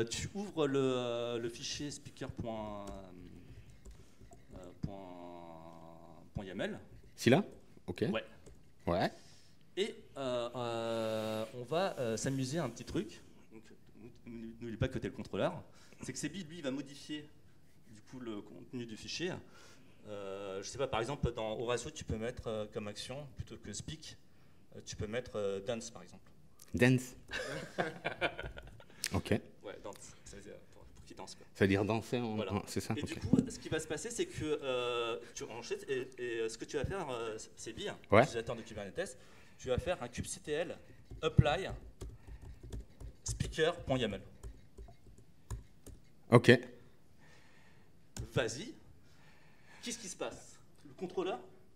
Tu ouvres le fichier speaker.yaml. Si là? Ok. Ouais. Ouais. Et on va s'amuser à un petit truc. Donc, n'oublie pas que tu es le contrôleur. C'est que Sébi, lui, va modifier du coup le contenu du fichier. Je sais pas, par exemple, dans Horatio, tu peux mettre comme action, plutôt que speak, tu peux mettre dance, par exemple. Dance. Ok. Ouais, dance. Pour qu'il danse, quoi. Ça veut dire danser en... Voilà. C'est ça? Et Ok. du coup, ce qui va se passer, c'est que tu enchaînes et ce que tu vas faire, c'est bien, Ouais. utilisateur de Kubernetes, tu vas faire un kubectl apply speaker.yaml. Ok. Vas-y. Qu'est-ce qui se passe?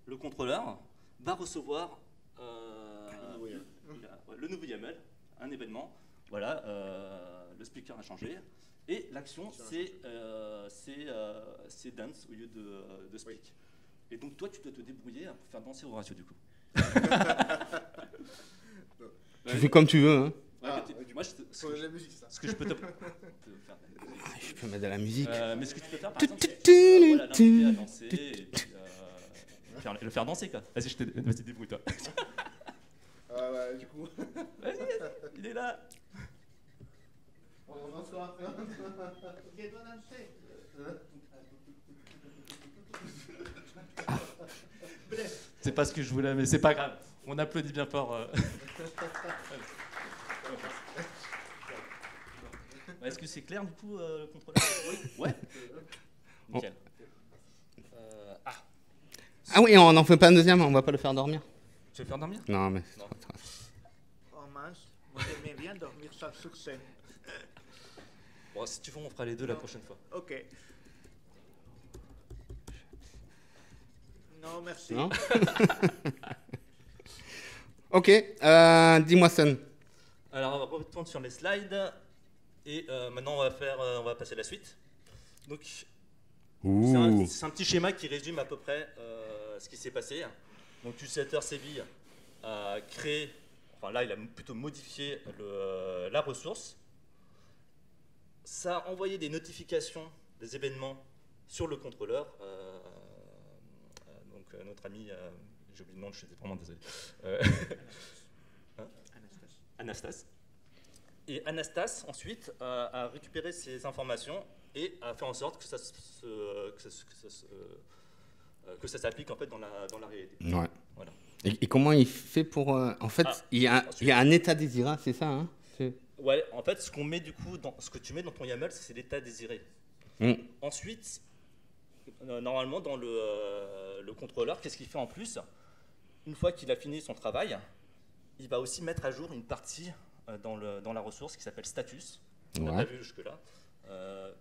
Le contrôleur va recevoir le nouveau YAML, un événement. Voilà, le speaker a changé. Et l'action, c'est dance au lieu de speak. Oui. Et donc, toi, tu dois te débrouiller pour faire danser Horatio, du coup. Tu fais comme tu veux, hein. Moi, la musique, ça. ce que je peux te faire. Je peux mettre de la musique. Mais ce que tu peux faire, par exemple, c'est voilà, l'inviter à danser et puis, le faire danser, quoi. Vas-y, débrouille-toi. Ah ouais, du coup. Vas-y, il est là. Bonsoir. Je dois danser. C'est pas ce que je voulais, mais c'est pas grave. On applaudit bien fort. Est-ce que c'est clair, du coup, le contrôleur? Oui. Ouais. Nickel. Ah oui, on n'en fait pas un deuxième, on va pas le faire dormir. Tu veux le faire dormir? Non, mais... Non. Oh mince, moi j'aimais bien dormir ça sur scène. Bon, si tu veux, on fera les deux la prochaine fois. Ok. Non, merci. Non. Ok, dis-moi Sun. Alors, on va retourner sur mes slides. Et maintenant, on va passer à la suite. Donc, c'est un petit schéma qui résume à peu près ce qui s'est passé. Donc, l'utilisateur Sébi a créé, enfin là, il a plutôt modifié la ressource. Ça a envoyé des notifications, des événements sur le contrôleur. Donc, notre ami, j'ai oublié le nom, je suis vraiment désolé. Anastas. Et Anastas, ensuite, a récupéré ces informations et a fait en sorte que ça s'applique en fait dans la réalité. Ouais. Voilà. Et comment il fait pour... en fait, il y a un état désirable, c'est ça, hein? Ouais, en fait, ce qu'on met du coup, ce que tu mets dans ton YAML, c'est l'état désiré. Ensuite, normalement, dans le contrôleur, qu'est-ce qu'il fait en plus? Une fois qu'il a fini son travail, il va aussi mettre à jour une partie dans la ressource qui s'appelle status. On n'a pas vu jusque-là.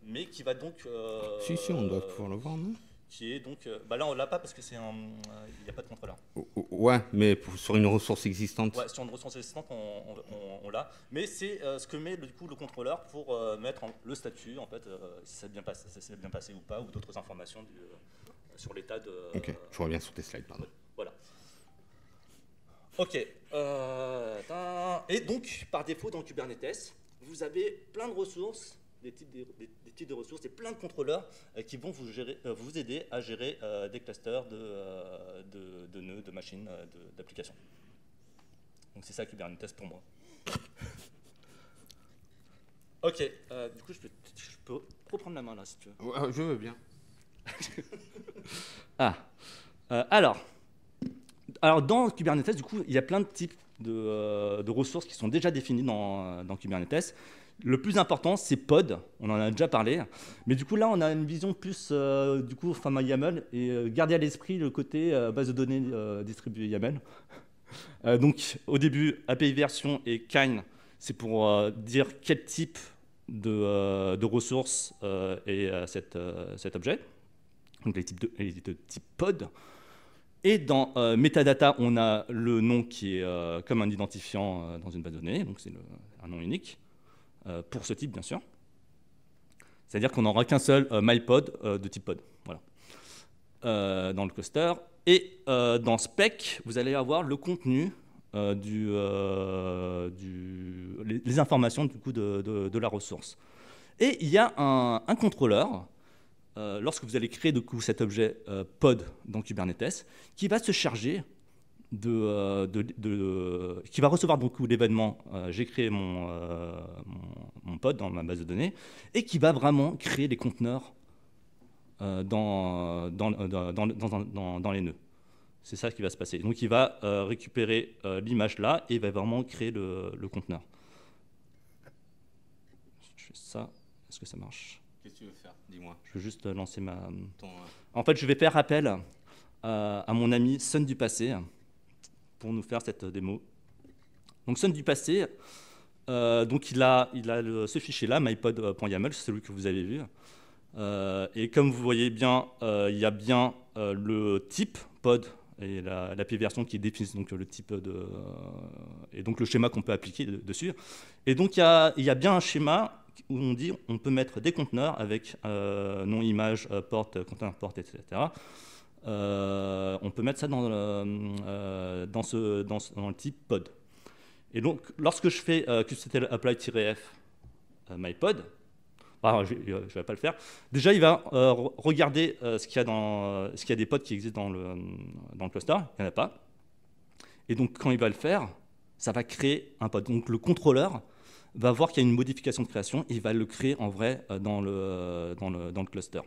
Mais qui va donc... si, on doit pouvoir le voir, non? Qui est donc... bah là, on ne l'a pas parce que il n'y a pas de contrôleur. Ouais, mais sur une ressource existante. Ouais, sur une ressource existante, on l'a. Mais c'est ce que met du coup le contrôleur pour mettre le statut, en fait, si ça s'est bien passé ou pas, ou d'autres informations sur l'état de... Ok, je reviens sur tes slides, pardon. Voilà. Ok. Et donc, par défaut, dans Kubernetes, vous avez plein de ressources, des types de ressources et plein de contrôleurs qui vont vous aider à gérer des clusters de nœuds, de machines, d'applications. Donc c'est ça Kubernetes pour moi. Ok, du coup je peux reprendre la main là si tu veux. Je veux bien. Alors dans Kubernetes, du coup, il y a plein de types de ressources qui sont déjà définies dans Kubernetes. Le plus important, c'est pod, on en a déjà parlé. Mais du coup, là, on a une vision plus du coup, format YAML et garder à l'esprit le côté base de données distribuée YAML. Donc, au début, API version et kind, c'est pour dire quel type de ressources est cet objet. Donc, les types pod. Et dans metadata, on a le nom qui est comme un identifiant dans une base de données, donc c'est un nom unique, pour ce type bien sûr. C'est-à-dire qu'on n'aura qu'un seul mypod de type pod. Voilà. dans le cluster. Et dans spec, vous allez avoir le contenu, les informations du coup, de la ressource. Et il y a un contrôleur, lorsque vous allez créer du coup, cet objet pod dans Kubernetes, qui va se charger qui va recevoir donc l'événement j'ai créé mon pod dans ma base de données, et qui va vraiment créer les conteneurs dans les nœuds. C'est ça qui va se passer. Donc il va récupérer l'image là et il va vraiment créer le conteneur. Je fais ça. Est-ce que ça marche? Qu'est-ce que tu veux faire? Dis-moi. Je veux juste lancer ma... Ton, En fait, je vais faire appel à mon ami Sun du passé pour nous faire cette démo. Donc Sun du passé, donc il a ce fichier-là, mypod.yaml, c'est celui que vous avez vu. Et comme vous voyez bien, il y a bien le type pod et l'API version qui définit donc le type et donc le schéma qu'on peut appliquer dessus. Et donc il y a bien un schéma où on dit on peut mettre des conteneurs avec nom, image, port, container port, etc. On peut mettre ça dans le type pod. Et donc lorsque je fais kubectl apply-f mypod, je ne vais pas le faire. Déjà, il va regarder ce qu'il y a des pods qui existent dans le cluster. Il n'y en a pas. Et donc, quand il va le faire, ça va créer un pod. Donc, le contrôleur va voir qu'il y a une modification de création et il va le créer en vrai dans le cluster.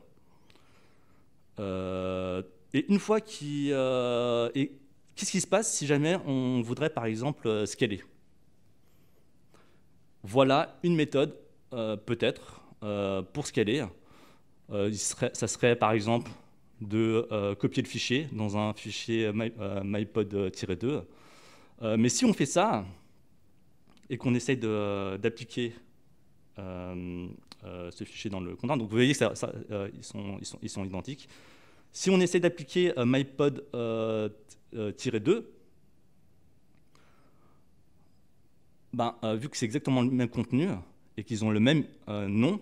Et une fois et qu'est-ce qui se passe si jamais on voudrait, par exemple, scaler? Voilà une méthode, peut-être, pour scaler. Ça serait par exemple de copier le fichier dans un fichier mypod-2. Mais si on fait ça et qu'on essaye d'appliquer ce fichier dans le conteneur, donc vous voyez que ils sont identiques. Si on essaie d'appliquer mypod-2, vu que c'est exactement le même contenu et qu'ils ont le même nom,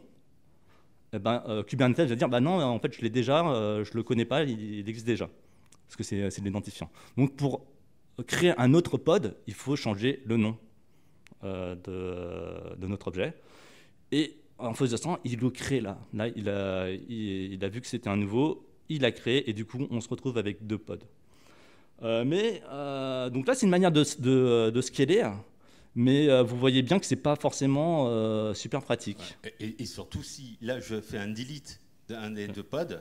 Kubernetes va dire non, en fait je l'ai déjà, je le connais pas, il existe déjà, parce que c'est l'identifiant. Donc pour créer un autre pod, il faut changer le nom de notre objet. Et en faisant ça, il le crée là. Là, il a vu que c'était un nouveau, il l'a créé et du coup on se retrouve avec deux pods. Donc là c'est une manière de scaler. Mais vous voyez bien que ce n'est pas forcément super pratique. Ouais. Et surtout, si là, je fais un delete d'un des deux pods,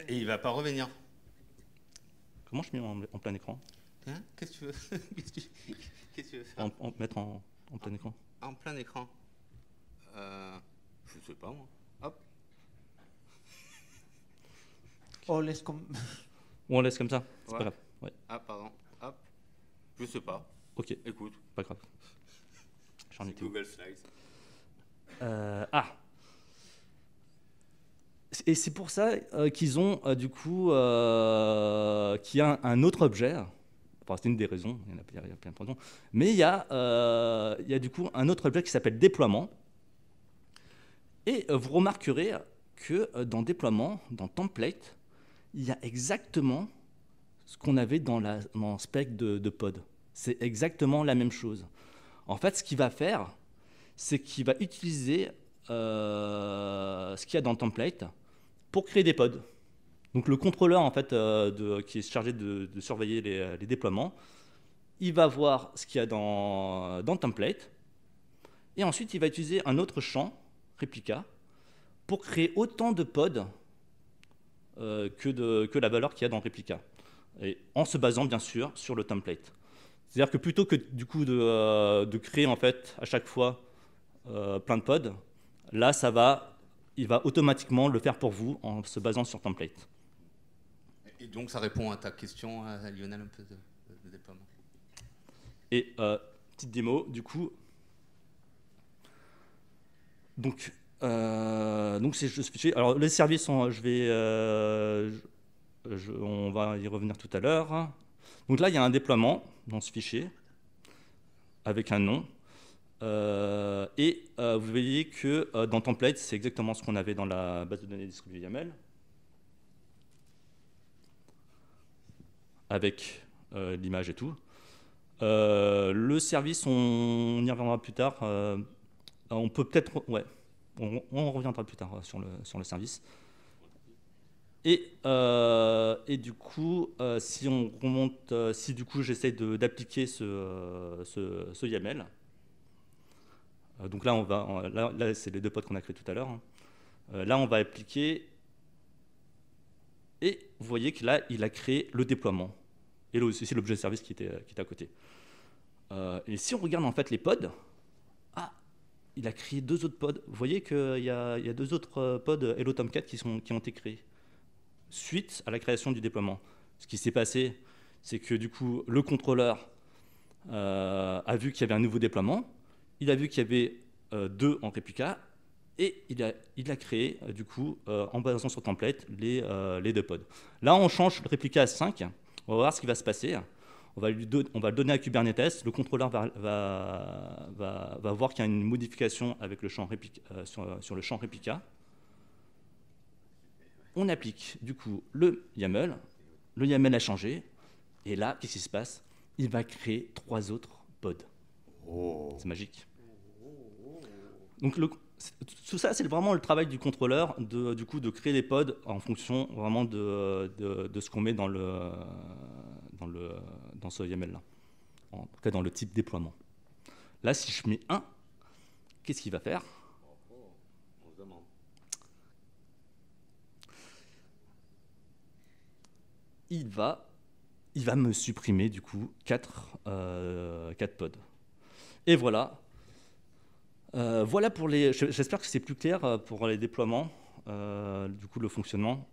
et il ne va pas revenir. Comment je mets en plein écran? Hein? Qu'est-ce que tu veux Qu'est-ce que tu veux faire? Mettre en plein écran. En plein écran. Je ne sais pas, moi. Hop. On laisse comme... Ou on laisse comme ça, c'est Ouais. pas grave. Ouais. Ah, pardon. Hop. Je ne sais pas. Ok, Écoute. pas grave. J'en étais où? Google Slides. Et c'est pour ça qu'ils ont du coup qu'il y a un autre objet. Enfin, c'est une des raisons, il y a plein de raisons. Mais il y a du coup un autre objet qui s'appelle déploiement. Et vous remarquerez que dans déploiement, dans template, il y a exactement ce qu'on avait dans spec de pod. C'est exactement la même chose. En fait, ce qu'il va faire, c'est qu'il va utiliser ce qu'il y a dans le template pour créer des pods. Donc le contrôleur en fait, qui est chargé de surveiller les déploiements, il va voir ce qu'il y a dans le template, et ensuite il va utiliser un autre champ, réplica, pour créer autant de pods que la valeur qu'il y a dans le réplica. Et en se basant bien sûr sur le template. C'est-à-dire que plutôt que du coup de créer en fait à chaque fois plein de pods, là il va automatiquement le faire pour vous en se basant sur template. Et donc ça répond à ta question, à Lionel, un peu de déploiement. Et petite démo du coup. Donc c'est ce fichier. Alors les services on va y revenir tout à l'heure. Donc là, il y a un déploiement dans ce fichier avec un nom. Vous voyez que dans template, c'est exactement ce qu'on avait dans la base de données distribuée YAML. avec l'image et tout. Le service, on y reviendra plus tard. On peut peut-être, ouais, on reviendra plus tard sur le service. Et du coup, si on remonte, si du coup j'essaie d'appliquer ce YAML, donc là, là c'est les deux pods qu'on a créés tout à l'heure. Hein. Là, on va appliquer, et vous voyez que là, il a créé le déploiement, et là aussi l'objet service qui était à côté. Et si on regarde en fait les pods, il a créé 2 autres pods. Vous voyez qu'il y a 2 autres pods Hello Tomcat qui ont été créés suite à la création du déploiement. Ce qui s'est passé, c'est que du coup, le contrôleur a vu qu'il y avait un nouveau déploiement, il a vu qu'il y avait 2 en réplica, et il a créé, du coup, en basant sur template, les 2 pods. Là, on change le réplica à 5, on va voir ce qui va se passer. On va le donner à Kubernetes, le contrôleur va voir qu'il y a une modification avec le champ réplica, sur le champ réplica. On applique du coup le YAML a changé, et là, qu'est-ce qui se passe? Il va créer 3 autres pods. Oh. C'est magique. Donc tout ça, c'est vraiment le travail du contrôleur, du coup, de créer les pods en fonction vraiment de ce qu'on met dans ce YAML-là, en tout cas dans le type déploiement. Là, si je mets 1, qu'est-ce qu'il va faire? On se demande. Il va me supprimer du coup 4 pods. Et voilà. Voilà pour les. J'espère que c'est plus clair pour les déploiements, du coup le fonctionnement.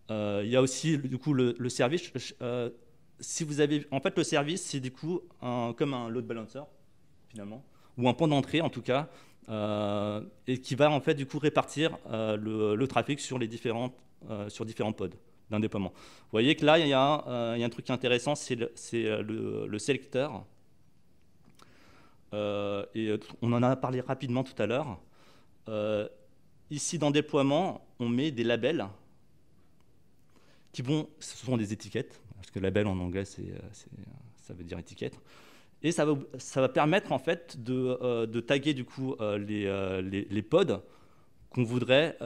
Il y a aussi du coup le service. Si vous avez, en fait, le service, c'est du coup comme un load balancer finalement, ou un point d'entrée en tout cas, et qui va en fait du coup répartir le trafic sur différents pods d'un déploiement. Vous voyez que là, il y a un truc intéressant, c'est le sélecteur. Et on en a parlé rapidement tout à l'heure. Ici, dans déploiement, on met des labels ce sont des étiquettes, parce que label en anglais, ça veut dire étiquette. Et ça va permettre en fait de taguer du coup les pods qu'on voudrait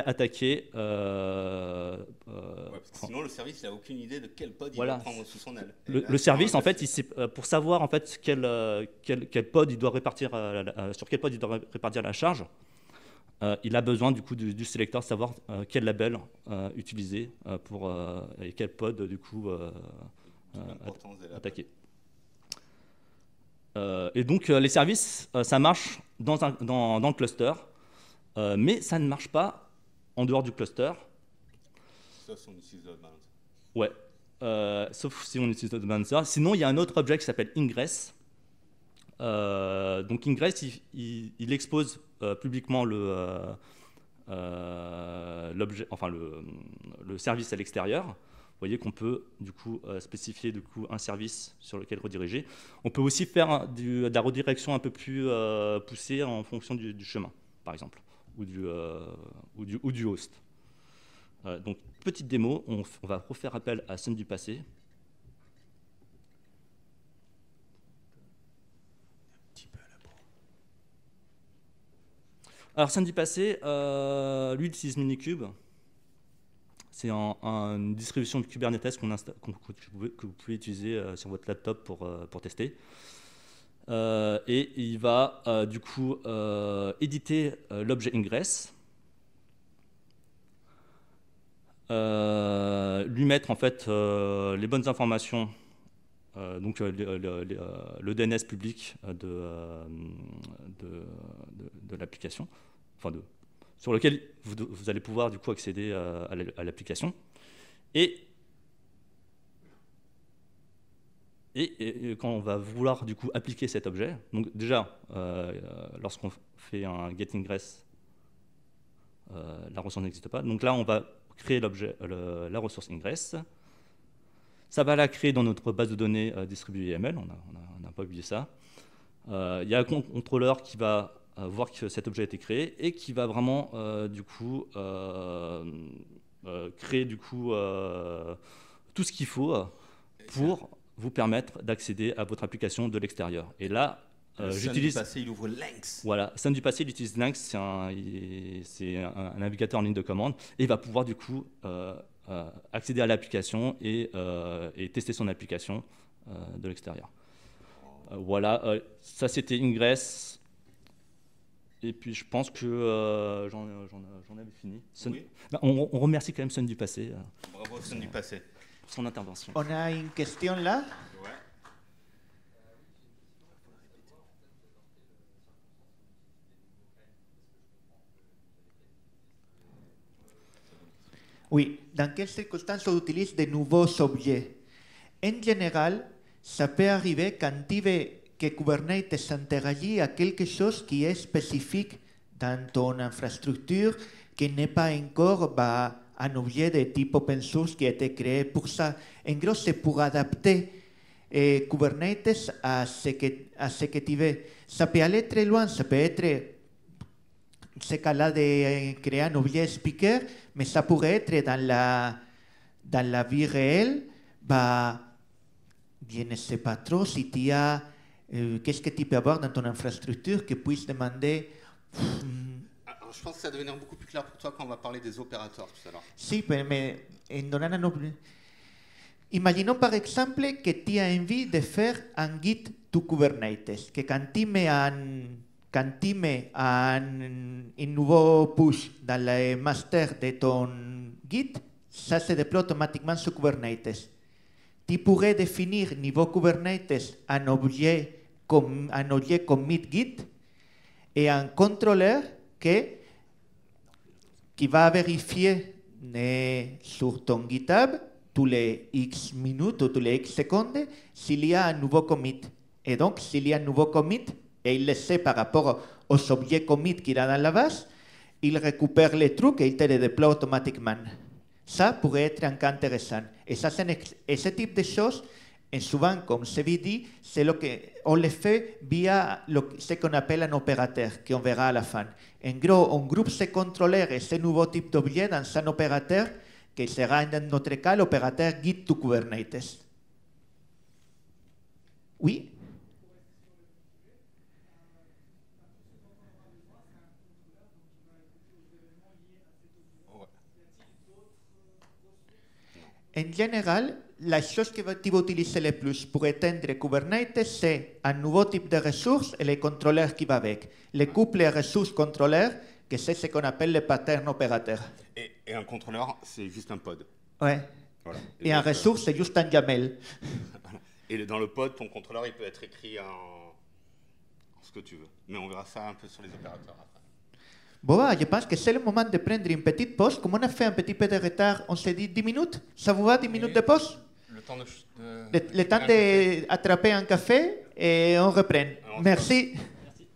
attaquer. Parce que sinon, le service n'a aucune idée de quel pod il va prendre sous son aile. Le service, en fait, pour savoir en fait quel pod il doit répartir, sur quel pod il doit répartir la charge, il a besoin du coup du sélecteur de savoir quel label utiliser et quel pod du coup attaquer. Et donc les services, ça marche dans le cluster, mais ça ne marche pas en dehors du cluster. Sauf si on utilise load balancer. Ouais, sauf si on utilise load balancer. Sinon, il y a un autre objet qui s'appelle ingress. Donc ingress, il expose publiquement le service à l'extérieur. Vous voyez qu'on peut du coup spécifier du coup un service sur lequel rediriger. On peut aussi faire de la redirection un peu plus poussée en fonction du chemin, par exemple, ou du host. Donc petite démo, on va refaire appel à scène du passé. Alors, scène du passé, lui, il utilise Minikube. C'est une distribution de Kubernetes que vous pouvez utiliser sur votre laptop pour tester. Et il va, du coup, éditer l'objet ingress, lui mettre, en fait, les bonnes informations, donc le DNS public de l'application, enfin sur lequel vous allez pouvoir du coup accéder à l'application, et quand on va vouloir du coup appliquer cet objet, donc déjà lorsqu'on fait un get ingress, la ressource n'existe pas, donc là on va créer la ressource ingress. Ça va la créer dans notre base de données distribuée YAML, on n'a pas oublié ça. Il y a un contrôleur qui va voir que cet objet a été créé et qui va vraiment, du coup, créer du coup tout ce qu'il faut pour vous permettre d'accéder à votre application de l'extérieur. Et là, j'utilise... passé, il ouvre Lynx. Voilà, Sun du passé, il utilise Lynx, c'est un navigateur en ligne de commande, et il va pouvoir du coup accéder à l'application et tester son application de l'extérieur. Voilà, ça c'était Ingress. Et puis je pense que j'en avais fini. Oui. On remercie quand même Sun du passé Bravo, Sun du passé. pour son intervention. On a une question là. Ouais. Oui, dans quelles circonstances on utilise de nouveaux objets? En général, ça peut arriver quand tu veux que Kubernetes interagit à quelque chose qui est spécifique dans ton infrastructure, qui n'est pas encore un objet de type open source qui a été créé pour ça. En gros, c'est pour adapter Kubernetes à ce que tu veux. Ça peut aller très loin, ça peut être ce cas-là de créer un objet speaker, mais ça pourrait être dans la vie réelle, je ne sais pas trop si tu as, qu'est-ce que tu peux avoir dans ton infrastructure qui puisse demander... Alors, je pense que ça va devenir beaucoup plus clair pour toi quand on va parler des opérateurs tout à l'heure. Sí, mais en donnant imaginons par exemple que tu as envie de faire un Git to Kubernetes, que quand tu mets un nouveau push dans le master de ton Git, ça se déploie automatiquement sur Kubernetes. Tu pourrais définir niveau Kubernetes un objet commit Git et un contrôleur qui va vérifier sur ton GitHub tous les X minutes ou tous les X secondes s'il y a un nouveau commit. Et donc, s'il y a un nouveau commit, et il le sait par rapport aux objets commit qu'il a dans la base, il récupère les trucs et il te les déploie automatiquement. Ça pourrait être un cas intéressant. Et ce type de choses, et souvent, comme Sevi dit, on le fait via ce qu'on appelle un opérateur, qu'on verra à la fin. En gros, on groupe ces contrôleurs et ce nouveau type d'objet dans un opérateur, qui sera dans notre cas l'opérateur Git to Kubernetes. Oui? En général, la chose que tu vas utiliser le plus pour éteindre Kubernetes, c'est un nouveau type de ressources et les contrôleurs qui va avec. Le couple ressources-contrôleurs, que c'est ce qu'on appelle le pattern opérateur. Et un contrôleur, c'est juste un pod. Ouais. Voilà. Et un ressource, c'est juste un YAML. Et dans le pod, ton contrôleur, il peut être écrit en ce que tu veux. Mais on verra ça un peu sur les opérateurs après. Bon, je pense que c'est le moment de prendre une petite pause. Comme on a fait un petit peu de retard, on s'est dit 10 minutes. Ça vous va, 10 minutes de pause? Le temps le temps d'attraper un café et on reprend. Merci.